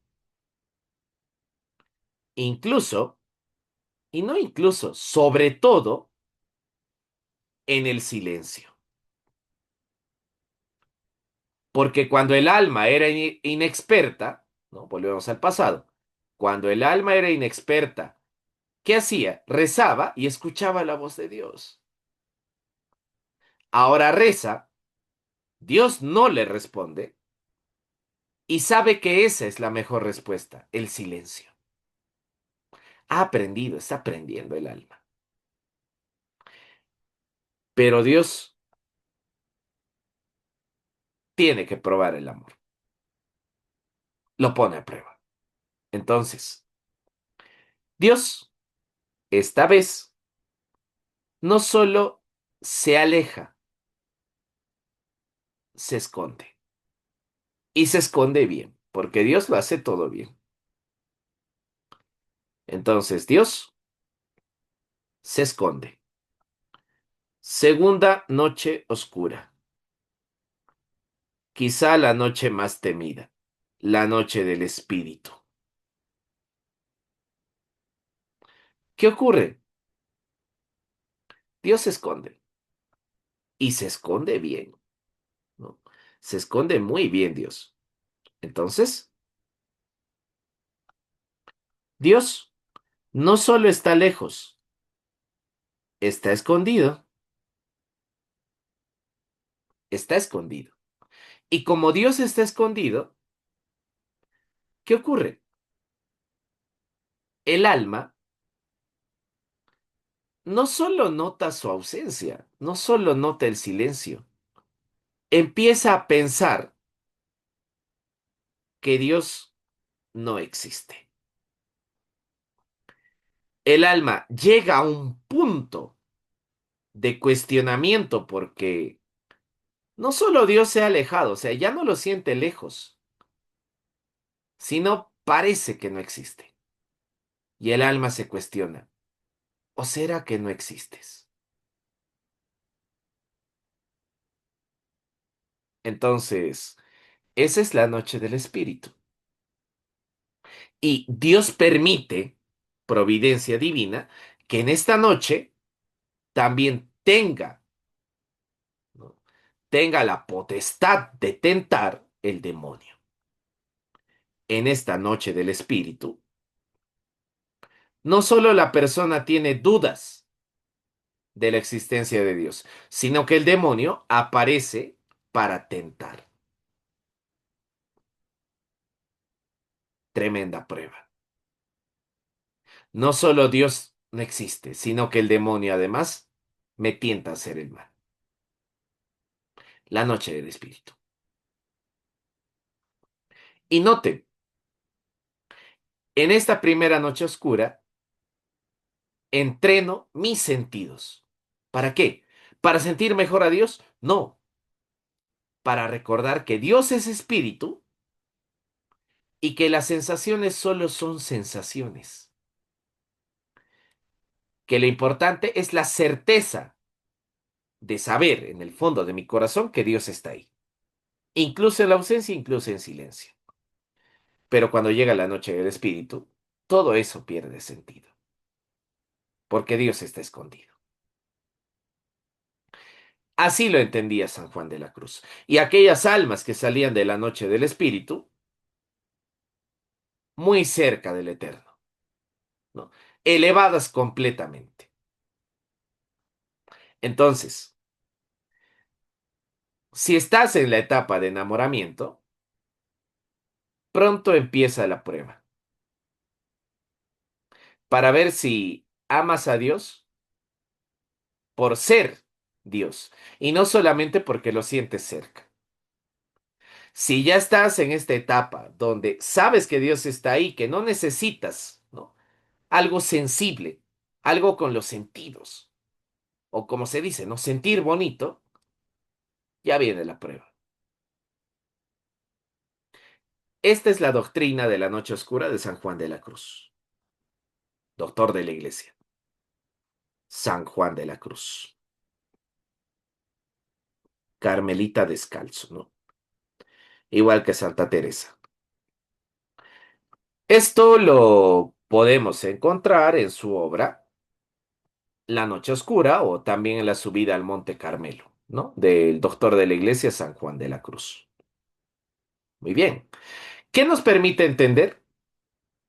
incluso, y no incluso, sobre todo en el silencio. Porque cuando el alma era inexperta, ¿no? Volvemos al pasado, cuando el alma era inexperta, ¿qué hacía? Rezaba y escuchaba la voz de Dios. Ahora reza, Dios no le responde y sabe que esa es la mejor respuesta, el silencio. Ha aprendido, está aprendiendo el alma. Pero Dios tiene que probar el amor. Lo pone a prueba. Entonces, Dios, esta vez, no solo se aleja, se esconde. Y se esconde bien, porque Dios lo hace todo bien. Entonces, Dios se esconde. Segunda noche oscura. Quizá la noche más temida, la noche del espíritu. ¿Qué ocurre? Dios se esconde y se esconde bien, ¿no? Se esconde muy bien Dios. Entonces, Dios no solo está lejos, está escondido, está escondido. Y como Dios está escondido, ¿qué ocurre? El alma no solo nota su ausencia, no solo nota el silencio, empieza a pensar que Dios no existe. El alma llega a un punto de cuestionamiento porque no solo Dios se ha alejado, o sea, ya no lo siente lejos, sino parece que no existe. Y el alma se cuestiona, ¿o será que no existes? Entonces, esa es la noche del espíritu. Y Dios permite, providencia divina, que en esta noche también ¿no? tenga la potestad de tentar el demonio. En esta noche del espíritu, no solo la persona tiene dudas de la existencia de Dios, sino que el demonio aparece para tentar. Tremenda prueba. No solo Dios no existe, sino que el demonio además me tienta a hacer el mal. La noche del espíritu. Y noten, en esta primera noche oscura, entreno mis sentidos. ¿Para qué? ¿Para sentir mejor a Dios? No. para recordar que Dios es espíritu y que las sensaciones solo son sensaciones, que lo importante es la certeza de saber en el fondo de mi corazón que Dios está ahí, incluso en la ausencia, incluso en silencio. Pero cuando llega la noche del espíritu, todo eso pierde sentido, porque Dios está escondido. Así lo entendía San Juan de la Cruz. Y aquellas almas que salían de la noche del espíritu, muy cerca del eterno, ¿no? Elevadas completamente. Entonces, si estás en la etapa de enamoramiento, pronto empieza la prueba para ver si amas a Dios por ser Dios y no solamente porque lo sientes cerca. Si ya estás en esta etapa donde sabes que Dios está ahí, que no necesitas, ¿no? Algo sensible, algo con los sentidos, o como se dice, ¿no? Sentir bonito, ya viene la prueba. Esta es la doctrina de la noche oscura de San Juan de la Cruz, doctor de la iglesia. San Juan de la Cruz, Carmelita descalzo, ¿no? Igual que Santa Teresa. Esto lo podemos encontrar en su obra La Noche Oscura o también en la subida al Monte Carmelo, ¿no? Del doctor de la iglesia San Juan de la Cruz. Muy bien. ¿Qué nos permite entender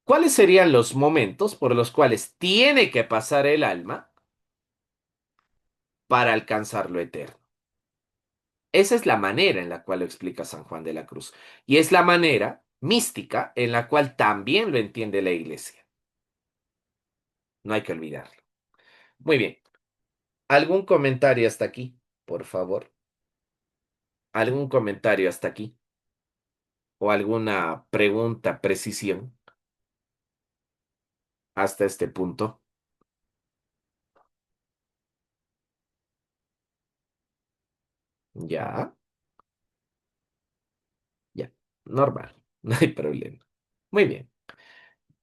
cuáles serían los momentos por los cuales tiene que pasar el alma para alcanzar lo eterno? Esa es la manera en la cual lo explica San Juan de la Cruz. Y es la manera mística en la cual también lo entiende la iglesia. No hay que olvidarlo. Muy bien. ¿Algún comentario hasta aquí? Por favor. ¿Algún comentario hasta aquí? ¿O alguna pregunta, precisión hasta este punto? Ya, ya. Normal. No hay problema. Muy bien.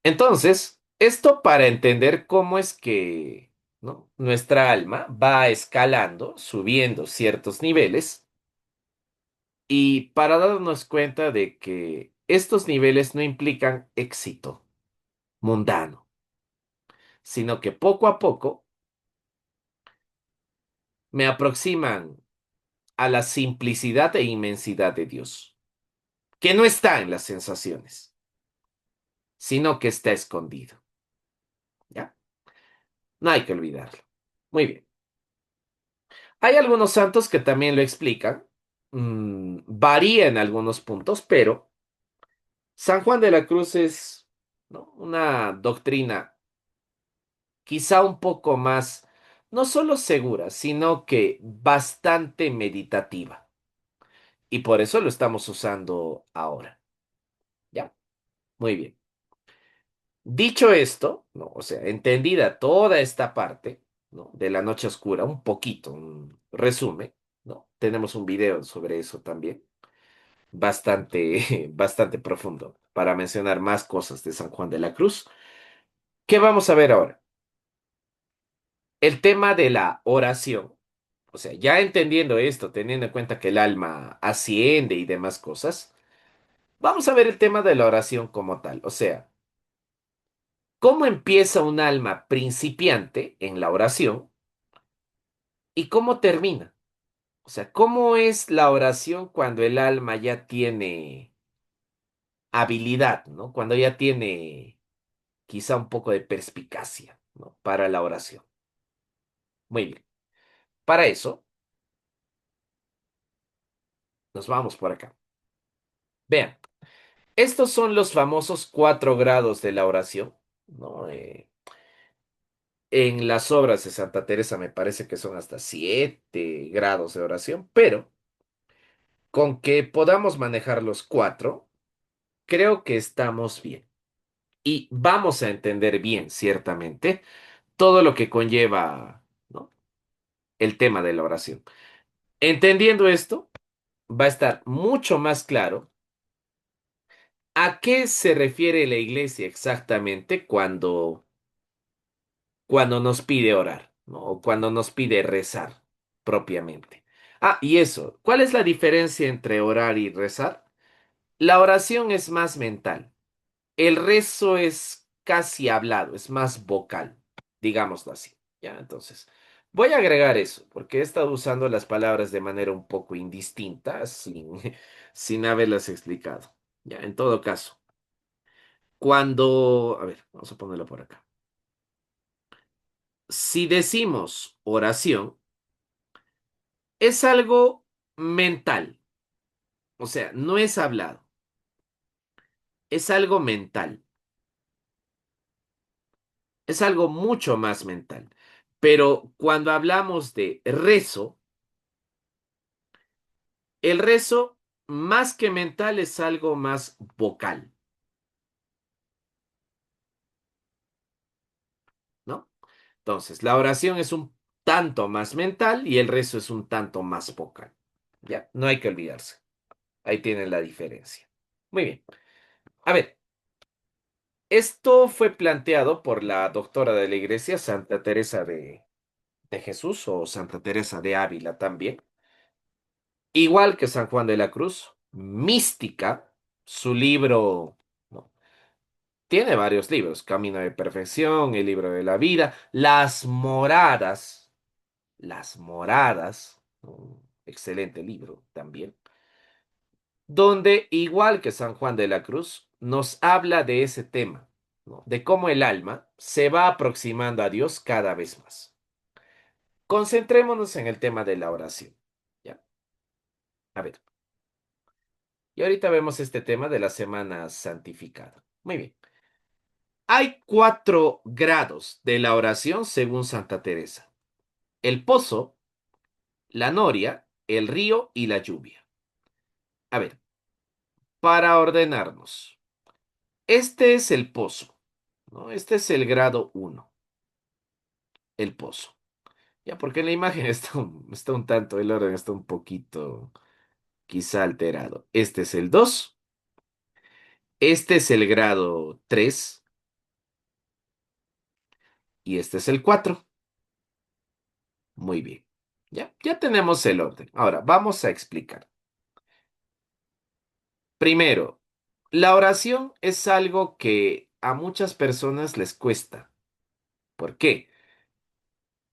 Entonces, esto para entender cómo es que, ¿no? Nuestra alma va escalando, subiendo ciertos niveles y para darnos cuenta de que estos niveles no implican éxito mundano, sino que poco a poco me aproximan a la simplicidad e inmensidad de Dios, que no está en las sensaciones, sino que está escondido. ¿Ya? No hay que olvidarlo. Muy bien. Hay algunos santos que también lo explican. Varía en algunos puntos, pero San Juan de la Cruz es, ¿no? Una doctrina quizá un poco más, no solo segura, sino que bastante meditativa. Y por eso lo estamos usando ahora. ¿Ya? Muy bien. Dicho esto, ¿no? O sea, entendida toda esta parte, ¿no? De la noche oscura, un poquito, un resumen, ¿no? Tenemos un video sobre eso también, bastante, bastante profundo, para mencionar más cosas de San Juan de la Cruz. ¿Qué vamos a ver ahora? El tema de la oración. O sea, ya entendiendo esto, teniendo en cuenta que el alma asciende y demás cosas, vamos a ver el tema de la oración como tal. O sea, cómo empieza un alma principiante en la oración y cómo termina. O sea, cómo es la oración cuando el alma ya tiene habilidad, ¿no? Cuando ya tiene quizá un poco de perspicacia, ¿no? Para la oración. Muy bien. Para eso, nos vamos por acá. Vean, estos son los famosos 4 grados de la oración, ¿no? En las obras de Santa Teresa me parece que son hasta 7 grados de oración, pero con que podamos manejar los 4, creo que estamos bien. Y vamos a entender bien, ciertamente, todo lo que conlleva, ¿no? El tema de la oración. Entendiendo esto, va a estar mucho más claro a qué se refiere la iglesia exactamente cuando nos pide orar, ¿no? O cuando nos pide rezar propiamente. Ah, y eso, ¿cuál es la diferencia entre orar y rezar? La oración es más mental. El rezo es casi hablado, es más vocal, digámoslo así. Ya, entonces, voy a agregar eso, porque he estado usando las palabras de manera un poco indistinta, sin haberlas explicado. Ya, en todo caso, a ver, vamos a ponerlo por acá. Si decimos oración, es algo mental, o sea, no es hablado, es algo mental, es algo mucho más mental. Pero cuando hablamos de rezo, el rezo, más que mental, es algo más vocal, ¿no? Entonces, la oración es un tanto más mental y el rezo es un tanto más vocal. Ya, no hay que olvidarse. Ahí tienen la diferencia. Muy bien. A ver, esto fue planteado por la doctora de la Iglesia, Santa Teresa de Jesús o Santa Teresa de Ávila también, igual que San Juan de la Cruz, mística, su libro, ¿no? Tiene varios libros, Camino de Perfección, el libro de la vida, Las Moradas, un excelente libro también, donde, igual que San Juan de la Cruz, nos habla de ese tema, ¿no? De cómo el alma se va aproximando a Dios cada vez más. Concentrémonos en el tema de la oración. ¿Ya? A ver, y ahorita vemos este tema de la semana santificada. Muy bien. Hay 4 grados de la oración según Santa Teresa: el pozo, la noria, el río y la lluvia. A ver, para ordenarnos, este es el pozo, ¿no? Este es el grado 1, el pozo. Ya, porque en la imagen está un tanto, el orden está un poquito quizá alterado. Este es el 2, este es el grado 3 y este es el 4. Muy bien. Ya tenemos el orden. Ahora, vamos a explicar. Primero, la oración es algo que a muchas personas les cuesta. ¿Por qué?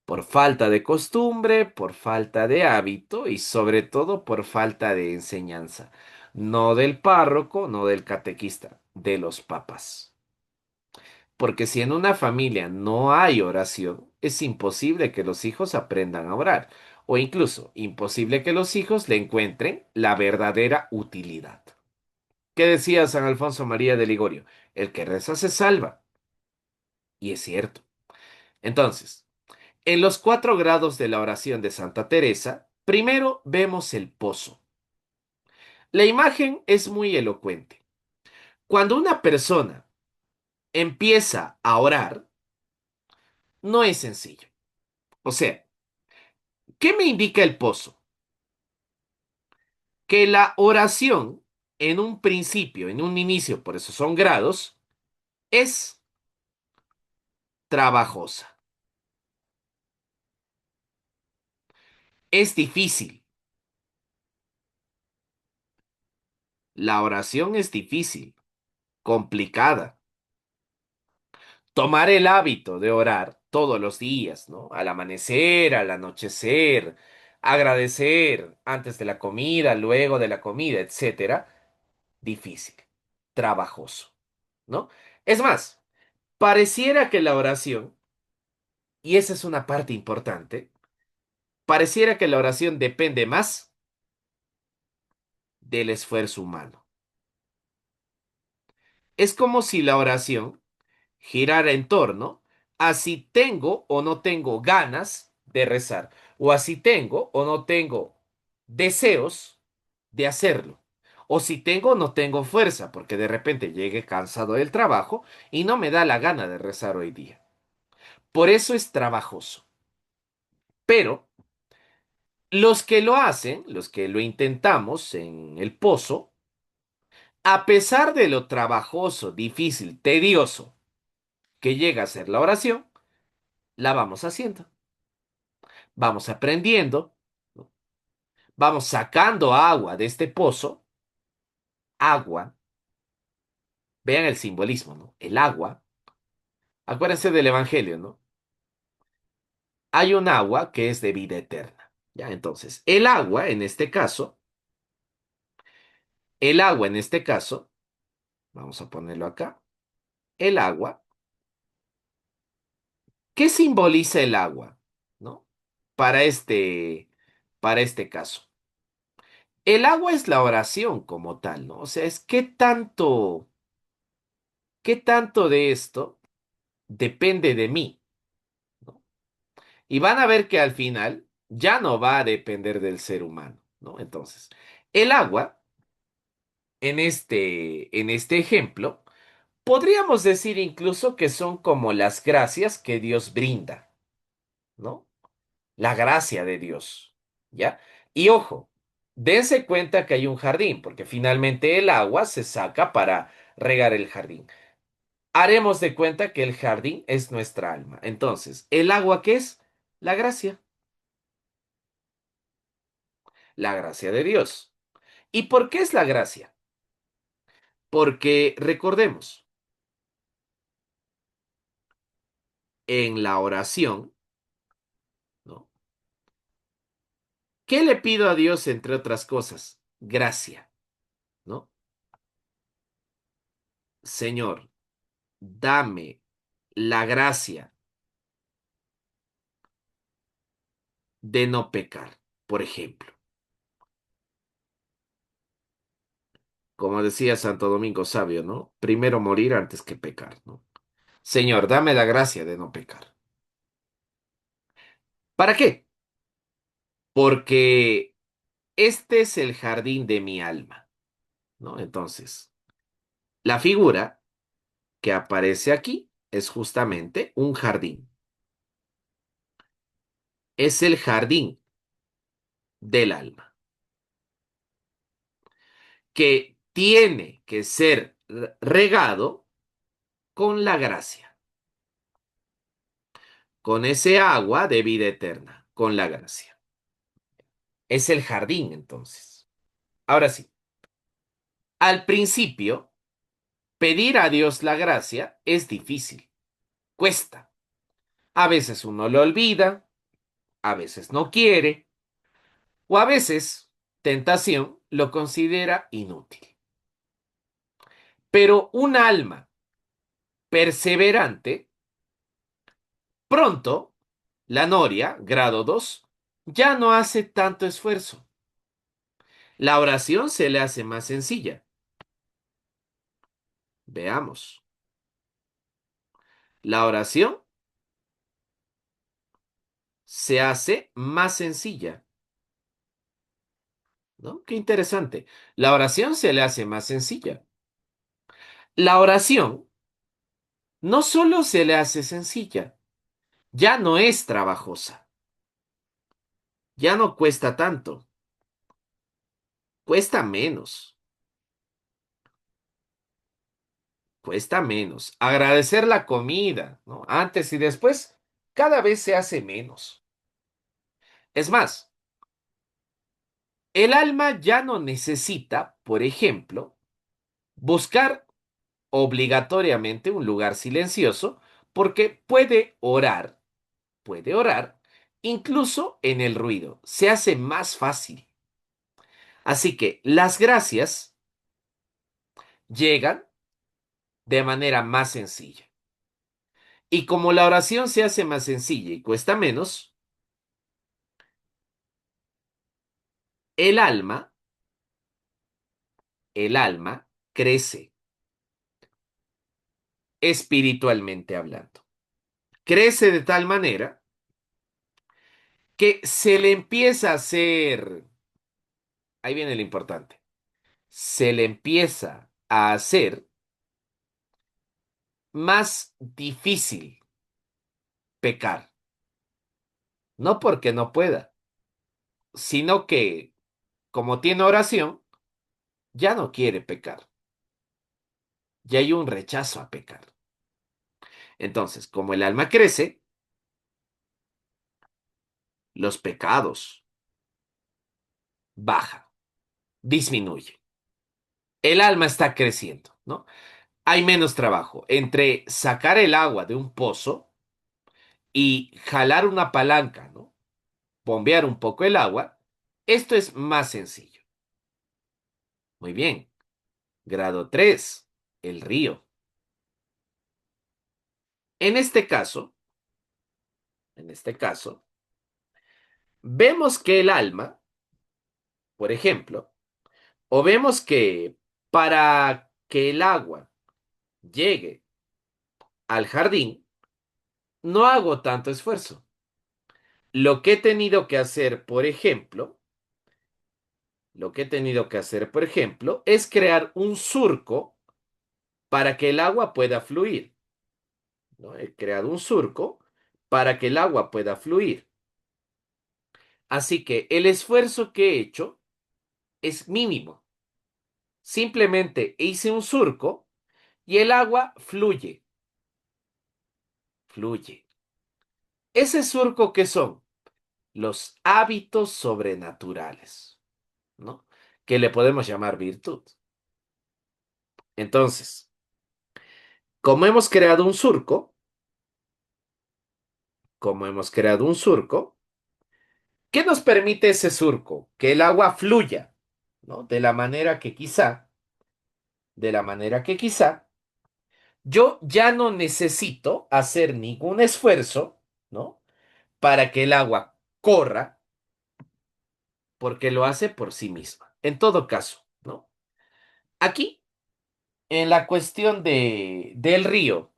Por falta de costumbre, por falta de hábito y sobre todo por falta de enseñanza. No del párroco, no del catequista, de los papas. Porque si en una familia no hay oración, es imposible que los hijos aprendan a orar, o incluso imposible que los hijos le encuentren la verdadera utilidad. ¿Qué decía San Alfonso María de Ligorio? El que reza se salva. Y es cierto. Entonces, en los 4 grados de la oración de Santa Teresa, primero vemos el pozo. La imagen es muy elocuente. Cuando una persona empieza a orar, no es sencillo. O sea, ¿qué me indica el pozo? Que la oración, en un principio, en un inicio, por eso son grados, es trabajosa, es difícil. La oración es difícil, complicada. Tomar el hábito de orar todos los días, ¿no? Al amanecer, al anochecer, agradecer antes de la comida, luego de la comida, etcétera, difícil, trabajoso, ¿no? Es más, pareciera que la oración, y esa es una parte importante, pareciera que la oración depende más del esfuerzo humano. Es como si la oración girar en torno a si tengo o no tengo ganas de rezar, o a si tengo o no tengo deseos de hacerlo, o si tengo o no tengo fuerza, porque de repente llegue cansado del trabajo y no me da la gana de rezar hoy día. Por eso es trabajoso. Pero Los que lo hacen, los que lo intentamos en el pozo, a pesar de lo trabajoso, difícil, tedioso que llega a ser la oración, la vamos haciendo. Vamos aprendiendo, ¿no? Vamos sacando agua de este pozo, agua, vean el simbolismo, ¿no? El agua, acuérdense del Evangelio, ¿no? Hay un agua que es de vida eterna. Ya, entonces, el agua en este caso, vamos a ponerlo acá, el agua, ¿qué simboliza el agua? ¿No? Para para este caso. El agua es la oración como tal, ¿no? O sea, es qué tanto de esto depende de mí, ¿no? Y van a ver que al final ya no va a depender del ser humano, ¿no? Entonces, el agua, en este ejemplo, podríamos decir incluso que son como las gracias que Dios brinda, ¿no? La gracia de Dios, ¿ya? Y ojo, dense cuenta que hay un jardín, porque finalmente el agua se saca para regar el jardín. Haremos de cuenta que el jardín es nuestra alma. Entonces, ¿el agua qué es? La gracia, la gracia de Dios. ¿Y por qué es la gracia? Porque recordemos, en la oración, ¿no? ¿Qué le pido a Dios entre otras cosas? Gracia, ¿no? Señor, dame la gracia de no pecar, por ejemplo. Como decía Santo Domingo Sabio, ¿no? Primero morir antes que pecar, ¿no? Señor, dame la gracia de no pecar. ¿Para qué? Porque este es el jardín de mi alma, ¿no? Entonces, la figura que aparece aquí es justamente un jardín. Es el jardín del alma, que tiene que ser regado con la gracia, con ese agua de vida eterna, con la gracia. Es el jardín, entonces. Ahora sí, al principio, pedir a Dios la gracia es difícil, cuesta. A veces uno lo olvida, a veces no quiere, o a veces, tentación, lo considera inútil. Pero un alma perseverante, pronto, la noria, grado 2, ya no hace tanto esfuerzo. La oración se le hace más sencilla. Veamos. La oración se hace más sencilla, ¿no? Qué interesante. La oración se le hace más sencilla. La oración no solo se le hace sencilla, ya no es trabajosa, ya no cuesta tanto, cuesta menos, cuesta menos. Agradecer la comida, ¿no? Antes y después, cada vez se hace menos. Es más, el alma ya no necesita, por ejemplo, buscar obligatoriamente un lugar silencioso porque puede orar, incluso en el ruido. Se hace más fácil. Así que las gracias llegan de manera más sencilla. Y como la oración se hace más sencilla y cuesta menos, el alma, el alma crece espiritualmente hablando. Crece de tal manera que se le empieza a hacer, ahí viene lo importante, se le empieza a hacer más difícil pecar. No porque no pueda, sino que como tiene oración, ya no quiere pecar. Ya hay un rechazo a pecar. Entonces, como el alma crece, los pecados bajan, disminuyen. El alma está creciendo, ¿no? Hay menos trabajo entre sacar el agua de un pozo y jalar una palanca, ¿no? Bombear un poco el agua. Esto es más sencillo. Muy bien. Grado 3, el río. En este caso, en este caso, vemos que el alma, por ejemplo, o vemos que para que el agua llegue al jardín, no hago tanto esfuerzo. Lo que he tenido que hacer, por ejemplo, lo que he tenido que hacer, por ejemplo, es crear un surco para que el agua pueda fluir, ¿no? He creado un surco para que el agua pueda fluir. Así que el esfuerzo que he hecho es mínimo. Simplemente hice un surco y el agua fluye, fluye. ¿Ese surco qué son? Los hábitos sobrenaturales, ¿no? Que le podemos llamar virtud. Entonces, como hemos creado un surco, como hemos creado un surco, ¿qué nos permite ese surco? Que el agua fluya, ¿no? De la manera que quizá, yo ya no necesito hacer ningún esfuerzo, ¿no? Para que el agua corra, porque lo hace por sí misma. En todo caso, ¿no? Aquí, en la cuestión del río,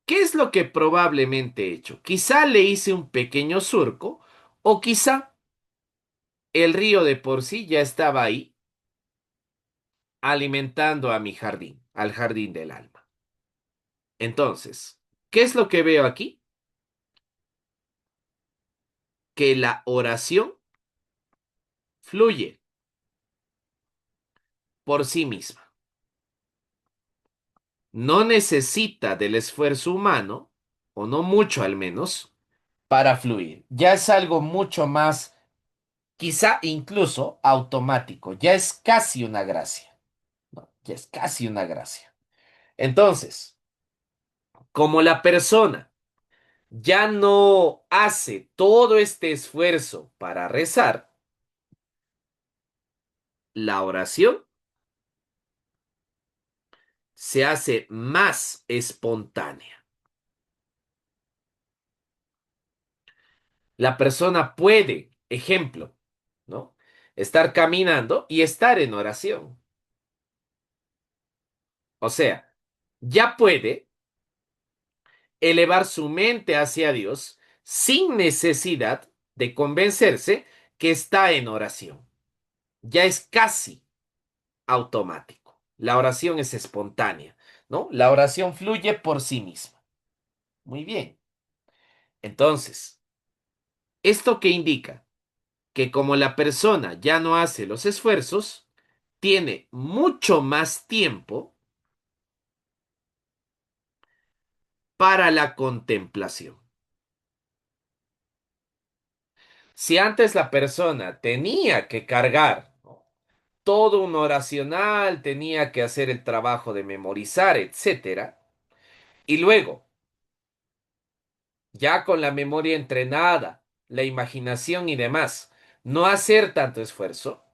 ¿qué es lo que probablemente he hecho? Quizá le hice un pequeño surco o quizá el río de por sí ya estaba ahí alimentando a mi jardín, al jardín del alma. Entonces, ¿qué es lo que veo aquí? Que la oración fluye por sí misma. No necesita del esfuerzo humano, o no mucho al menos, para fluir. Ya es algo mucho más, quizá incluso automático. Ya es casi una gracia, ¿no? Ya es casi una gracia. Entonces, como la persona ya no hace todo este esfuerzo para rezar, la oración se hace más espontánea. La persona puede, ejemplo, ¿no? Estar caminando y estar en oración. O sea, ya puede elevar su mente hacia Dios sin necesidad de convencerse que está en oración. Ya es casi automático. La oración es espontánea, ¿no? La oración fluye por sí misma. Muy bien. Entonces, ¿esto qué indica? Que como la persona ya no hace los esfuerzos, tiene mucho más tiempo para la contemplación. Si antes la persona tenía que cargar, ¿no?, todo un oracional, tenía que hacer el trabajo de memorizar, etcétera, y luego, ya con la memoria entrenada, la imaginación y demás, no hacer tanto esfuerzo,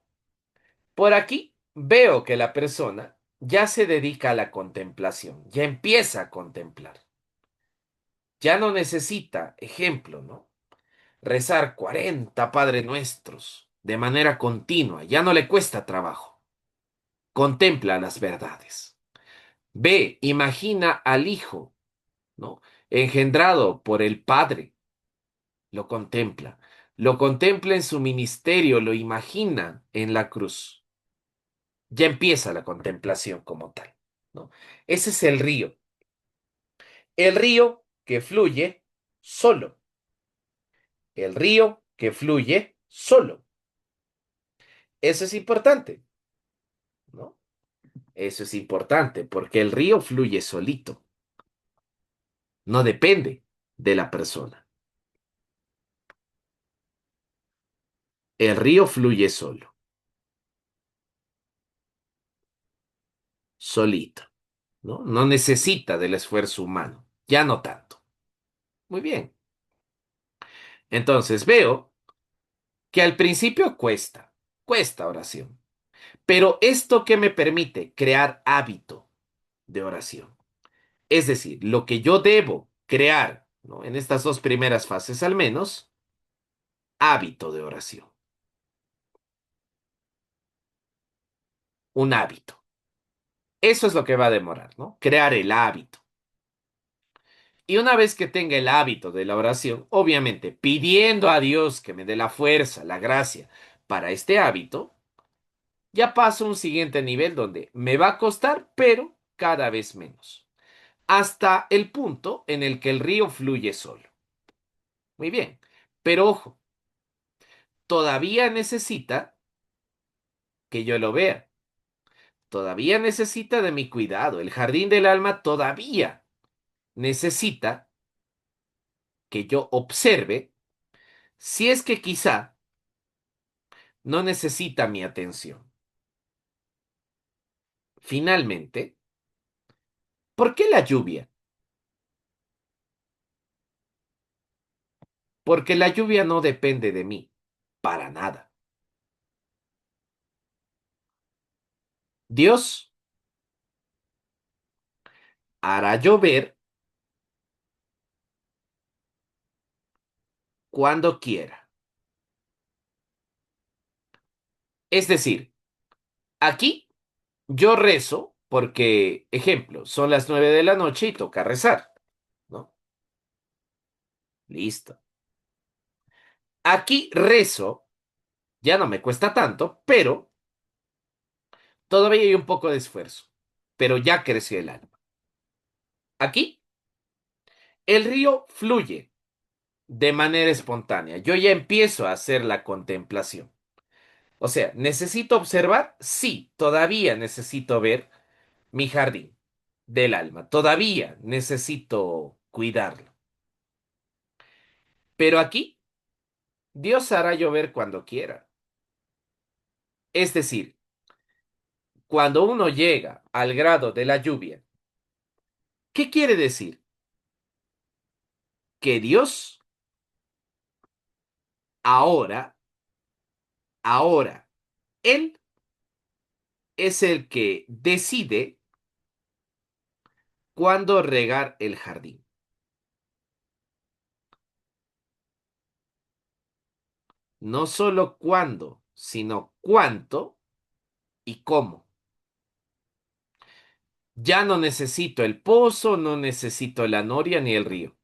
por aquí veo que la persona ya se dedica a la contemplación, ya empieza a contemplar. Ya no necesita, ejemplo, ¿no? Rezar 40 Padre Nuestros de manera continua, ya no le cuesta trabajo. Contempla las verdades. Ve, imagina al Hijo, ¿no? Engendrado por el Padre, lo contempla. Lo contempla en su ministerio, lo imagina en la cruz. Ya empieza la contemplación como tal, ¿no? Ese es el río. El río que fluye solo. El río que fluye solo. Eso es importante, ¿no? Eso es importante porque el río fluye solito, no depende de la persona. El río fluye solo, solito, ¿no? No necesita del esfuerzo humano, ya no tanto. Muy bien. Entonces veo que al principio cuesta oración, pero esto que me permite crear hábito de oración. Es decir, lo que yo debo crear, ¿no? En estas dos primeras fases al menos, hábito de oración, un hábito. Eso es lo que va a demorar, ¿no? Crear el hábito. Y una vez que tenga el hábito de la oración, obviamente pidiendo a Dios que me dé la fuerza, la gracia para este hábito, ya paso a un siguiente nivel donde me va a costar, pero cada vez menos, hasta el punto en el que el río fluye solo. Muy bien, pero ojo, todavía necesita que yo lo vea, todavía necesita de mi cuidado, el jardín del alma todavía necesita que yo observe si es que quizá no necesita mi atención. Finalmente, ¿por qué la lluvia? Porque la lluvia no depende de mí, para nada. Dios hará llover cuando quiera. Es decir, aquí yo rezo porque, ejemplo, son las 9 de la noche y toca rezar, ¿no? Listo. Aquí rezo, ya no me cuesta tanto, pero todavía hay un poco de esfuerzo. Pero ya creció el alma. Aquí el río fluye de manera espontánea. Yo ya empiezo a hacer la contemplación. O sea, ¿necesito observar? Sí, todavía necesito ver mi jardín del alma. Todavía necesito cuidarlo. Pero aquí, Dios hará llover cuando quiera. Es decir, cuando uno llega al grado de la lluvia, ¿qué quiere decir? Que Dios ahora, Él es el que decide cuándo regar el jardín. No solo cuándo, sino cuánto y cómo. Ya no necesito el pozo, no necesito la noria ni el río.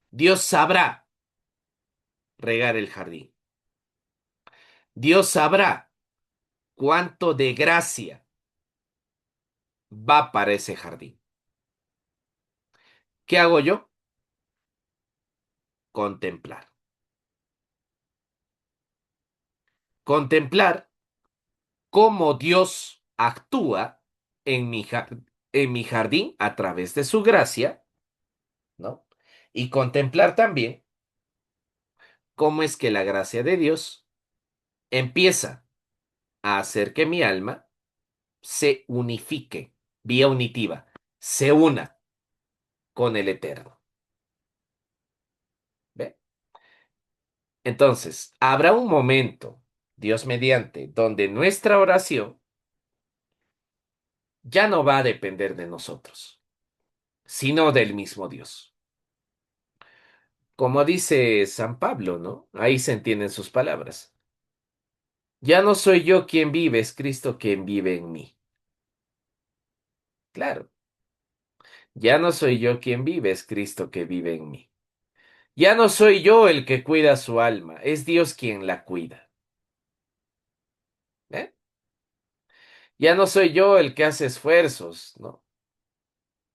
Dios sabrá regar el jardín. Dios sabrá cuánto de gracia va para ese jardín. ¿Qué hago yo? Contemplar. Contemplar cómo Dios actúa en en mi jardín a través de su gracia, ¿no? Y contemplar también cómo es que la gracia de Dios empieza a hacer que mi alma se unifique, vía unitiva, se una con el Eterno. ¿Ve? Entonces, habrá un momento, Dios mediante, donde nuestra oración ya no va a depender de nosotros, sino del mismo Dios. Como dice San Pablo, ¿no? Ahí se entienden sus palabras. Ya no soy yo quien vive, es Cristo quien vive en mí. Claro, ya no soy yo quien vive, es Cristo que vive en mí. Ya no soy yo el que cuida su alma, es Dios quien la cuida. ¿Eh? Ya no soy yo el que hace esfuerzos, ¿no?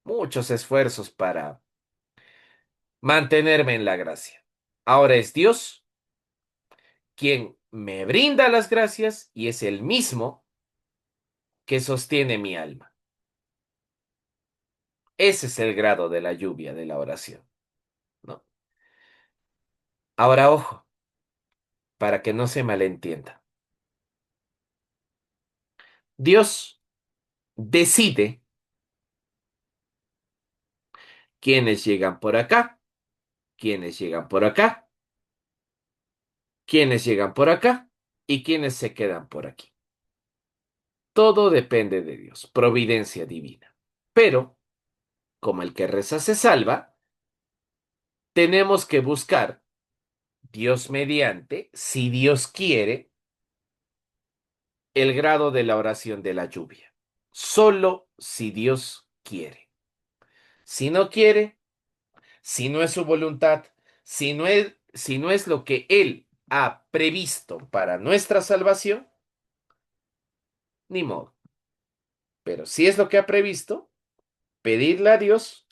Muchos esfuerzos para mantenerme en la gracia. Ahora es Dios quien me brinda las gracias y es el mismo que sostiene mi alma. Ese es el grado de la lluvia de la oración, ¿no? Ahora, ojo, para que no se malentienda. Dios decide quiénes llegan por acá, quiénes llegan por acá, quiénes llegan por acá y quiénes se quedan por aquí. Todo depende de Dios, providencia divina. Pero, como el que reza se salva, tenemos que buscar, Dios mediante, si Dios quiere, el grado de la oración de la lluvia. Solo si Dios quiere. Si no quiere, si no es su voluntad, si no es lo que Él ha previsto para nuestra salvación, ni modo. Pero si es lo que ha previsto, pedirle a Dios,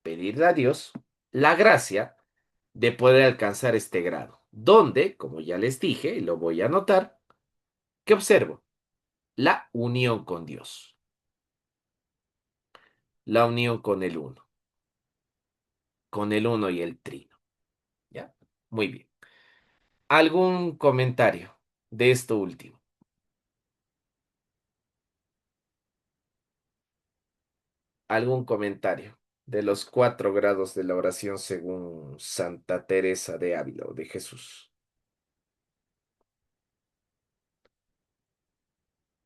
pedirle a Dios la gracia de poder alcanzar este grado, donde, como ya les dije, y lo voy a anotar, ¿qué observo? La unión con Dios, la unión con el uno y el trino. ¿Ya? Muy bien. ¿Algún comentario de esto último? ¿Algún comentario de los 4 grados de la oración según Santa Teresa de Ávila o de Jesús?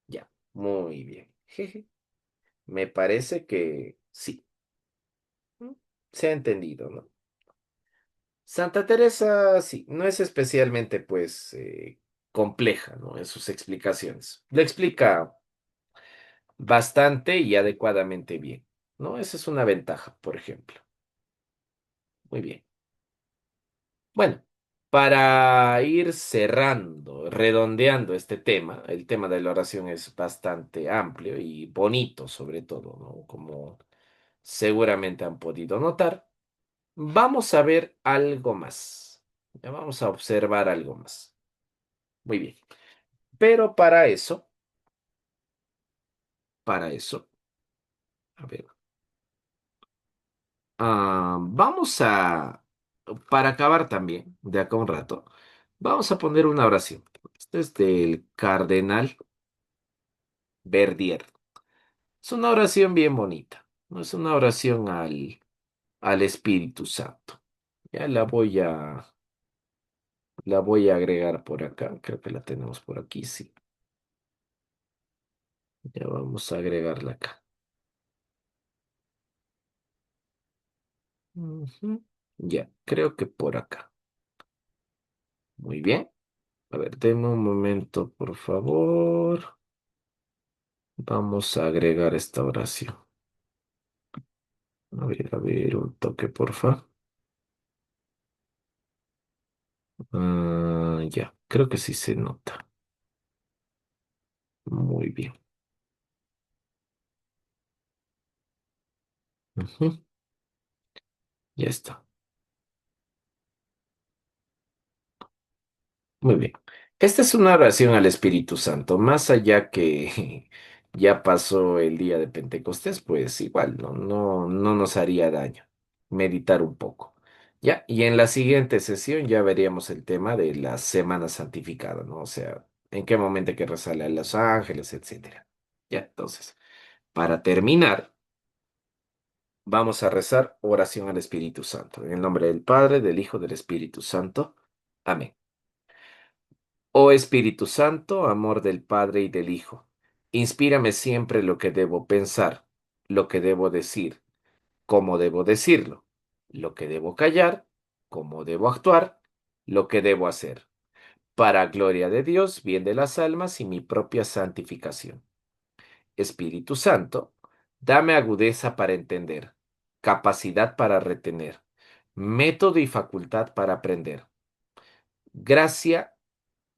Ya, muy bien. Jeje. Me parece que sí. ¿Mm? Se ha entendido, ¿no? Santa Teresa, sí, no es especialmente, pues, compleja, ¿no? En sus explicaciones. Lo explica bastante y adecuadamente bien, ¿no? Esa es una ventaja, por ejemplo. Muy bien. Bueno, para ir cerrando, redondeando este tema, el tema de la oración es bastante amplio y bonito, sobre todo, ¿no? Como seguramente han podido notar. Vamos a ver algo más. Ya vamos a observar algo más. Muy bien. Pero para eso, a ver, vamos a, para acabar también, de acá a un rato, vamos a poner una oración. Este es del cardenal Verdier. Es una oración bien bonita. No es una oración al Espíritu Santo. Ya la voy a agregar por acá. Creo que la tenemos por aquí, sí. Ya vamos a agregarla acá. Ujú. Ya, creo que por acá. Muy bien. A ver, denme un momento, por favor. Vamos a agregar esta oración. A ver, un toque, porfa. Ya, creo que sí se nota. Muy bien. Ujú. Ya está. Muy bien. Esta es una oración al Espíritu Santo. Más allá que ya pasó el día de Pentecostés, pues igual, no nos haría daño meditar un poco. Ya, y en la siguiente sesión ya veríamos el tema de la semana santificada, ¿no? O sea, en qué momento hay que rezarle a los ángeles, etcétera. Ya, entonces, para terminar, vamos a rezar oración al Espíritu Santo. En el nombre del Padre, del Hijo, del Espíritu Santo. Amén. Oh Espíritu Santo, amor del Padre y del Hijo, inspírame siempre lo que debo pensar, lo que debo decir, cómo debo decirlo, lo que debo callar, cómo debo actuar, lo que debo hacer, para gloria de Dios, bien de las almas y mi propia santificación. Espíritu Santo, dame agudeza para entender, capacidad para retener, método y facultad para aprender, gracia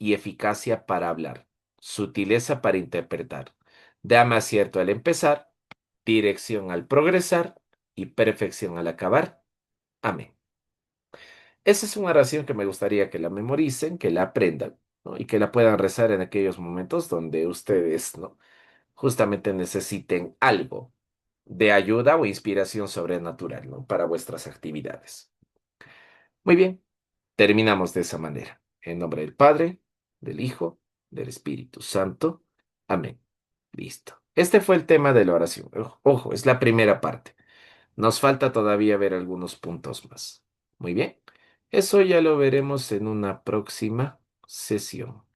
y eficacia para hablar, sutileza para interpretar. Dame acierto al empezar, dirección al progresar y perfección al acabar. Amén. Esa es una oración que me gustaría que la memoricen, que la aprendan, ¿no? Y que la puedan rezar en aquellos momentos donde ustedes, ¿no? Justamente necesiten algo de ayuda o inspiración sobrenatural, ¿no? Para vuestras actividades. Muy bien, terminamos de esa manera. En nombre del Padre, del Hijo, del Espíritu Santo. Amén. Listo. Este fue el tema de la oración. Ojo, es la primera parte. Nos falta todavía ver algunos puntos más. Muy bien. Eso ya lo veremos en una próxima sesión.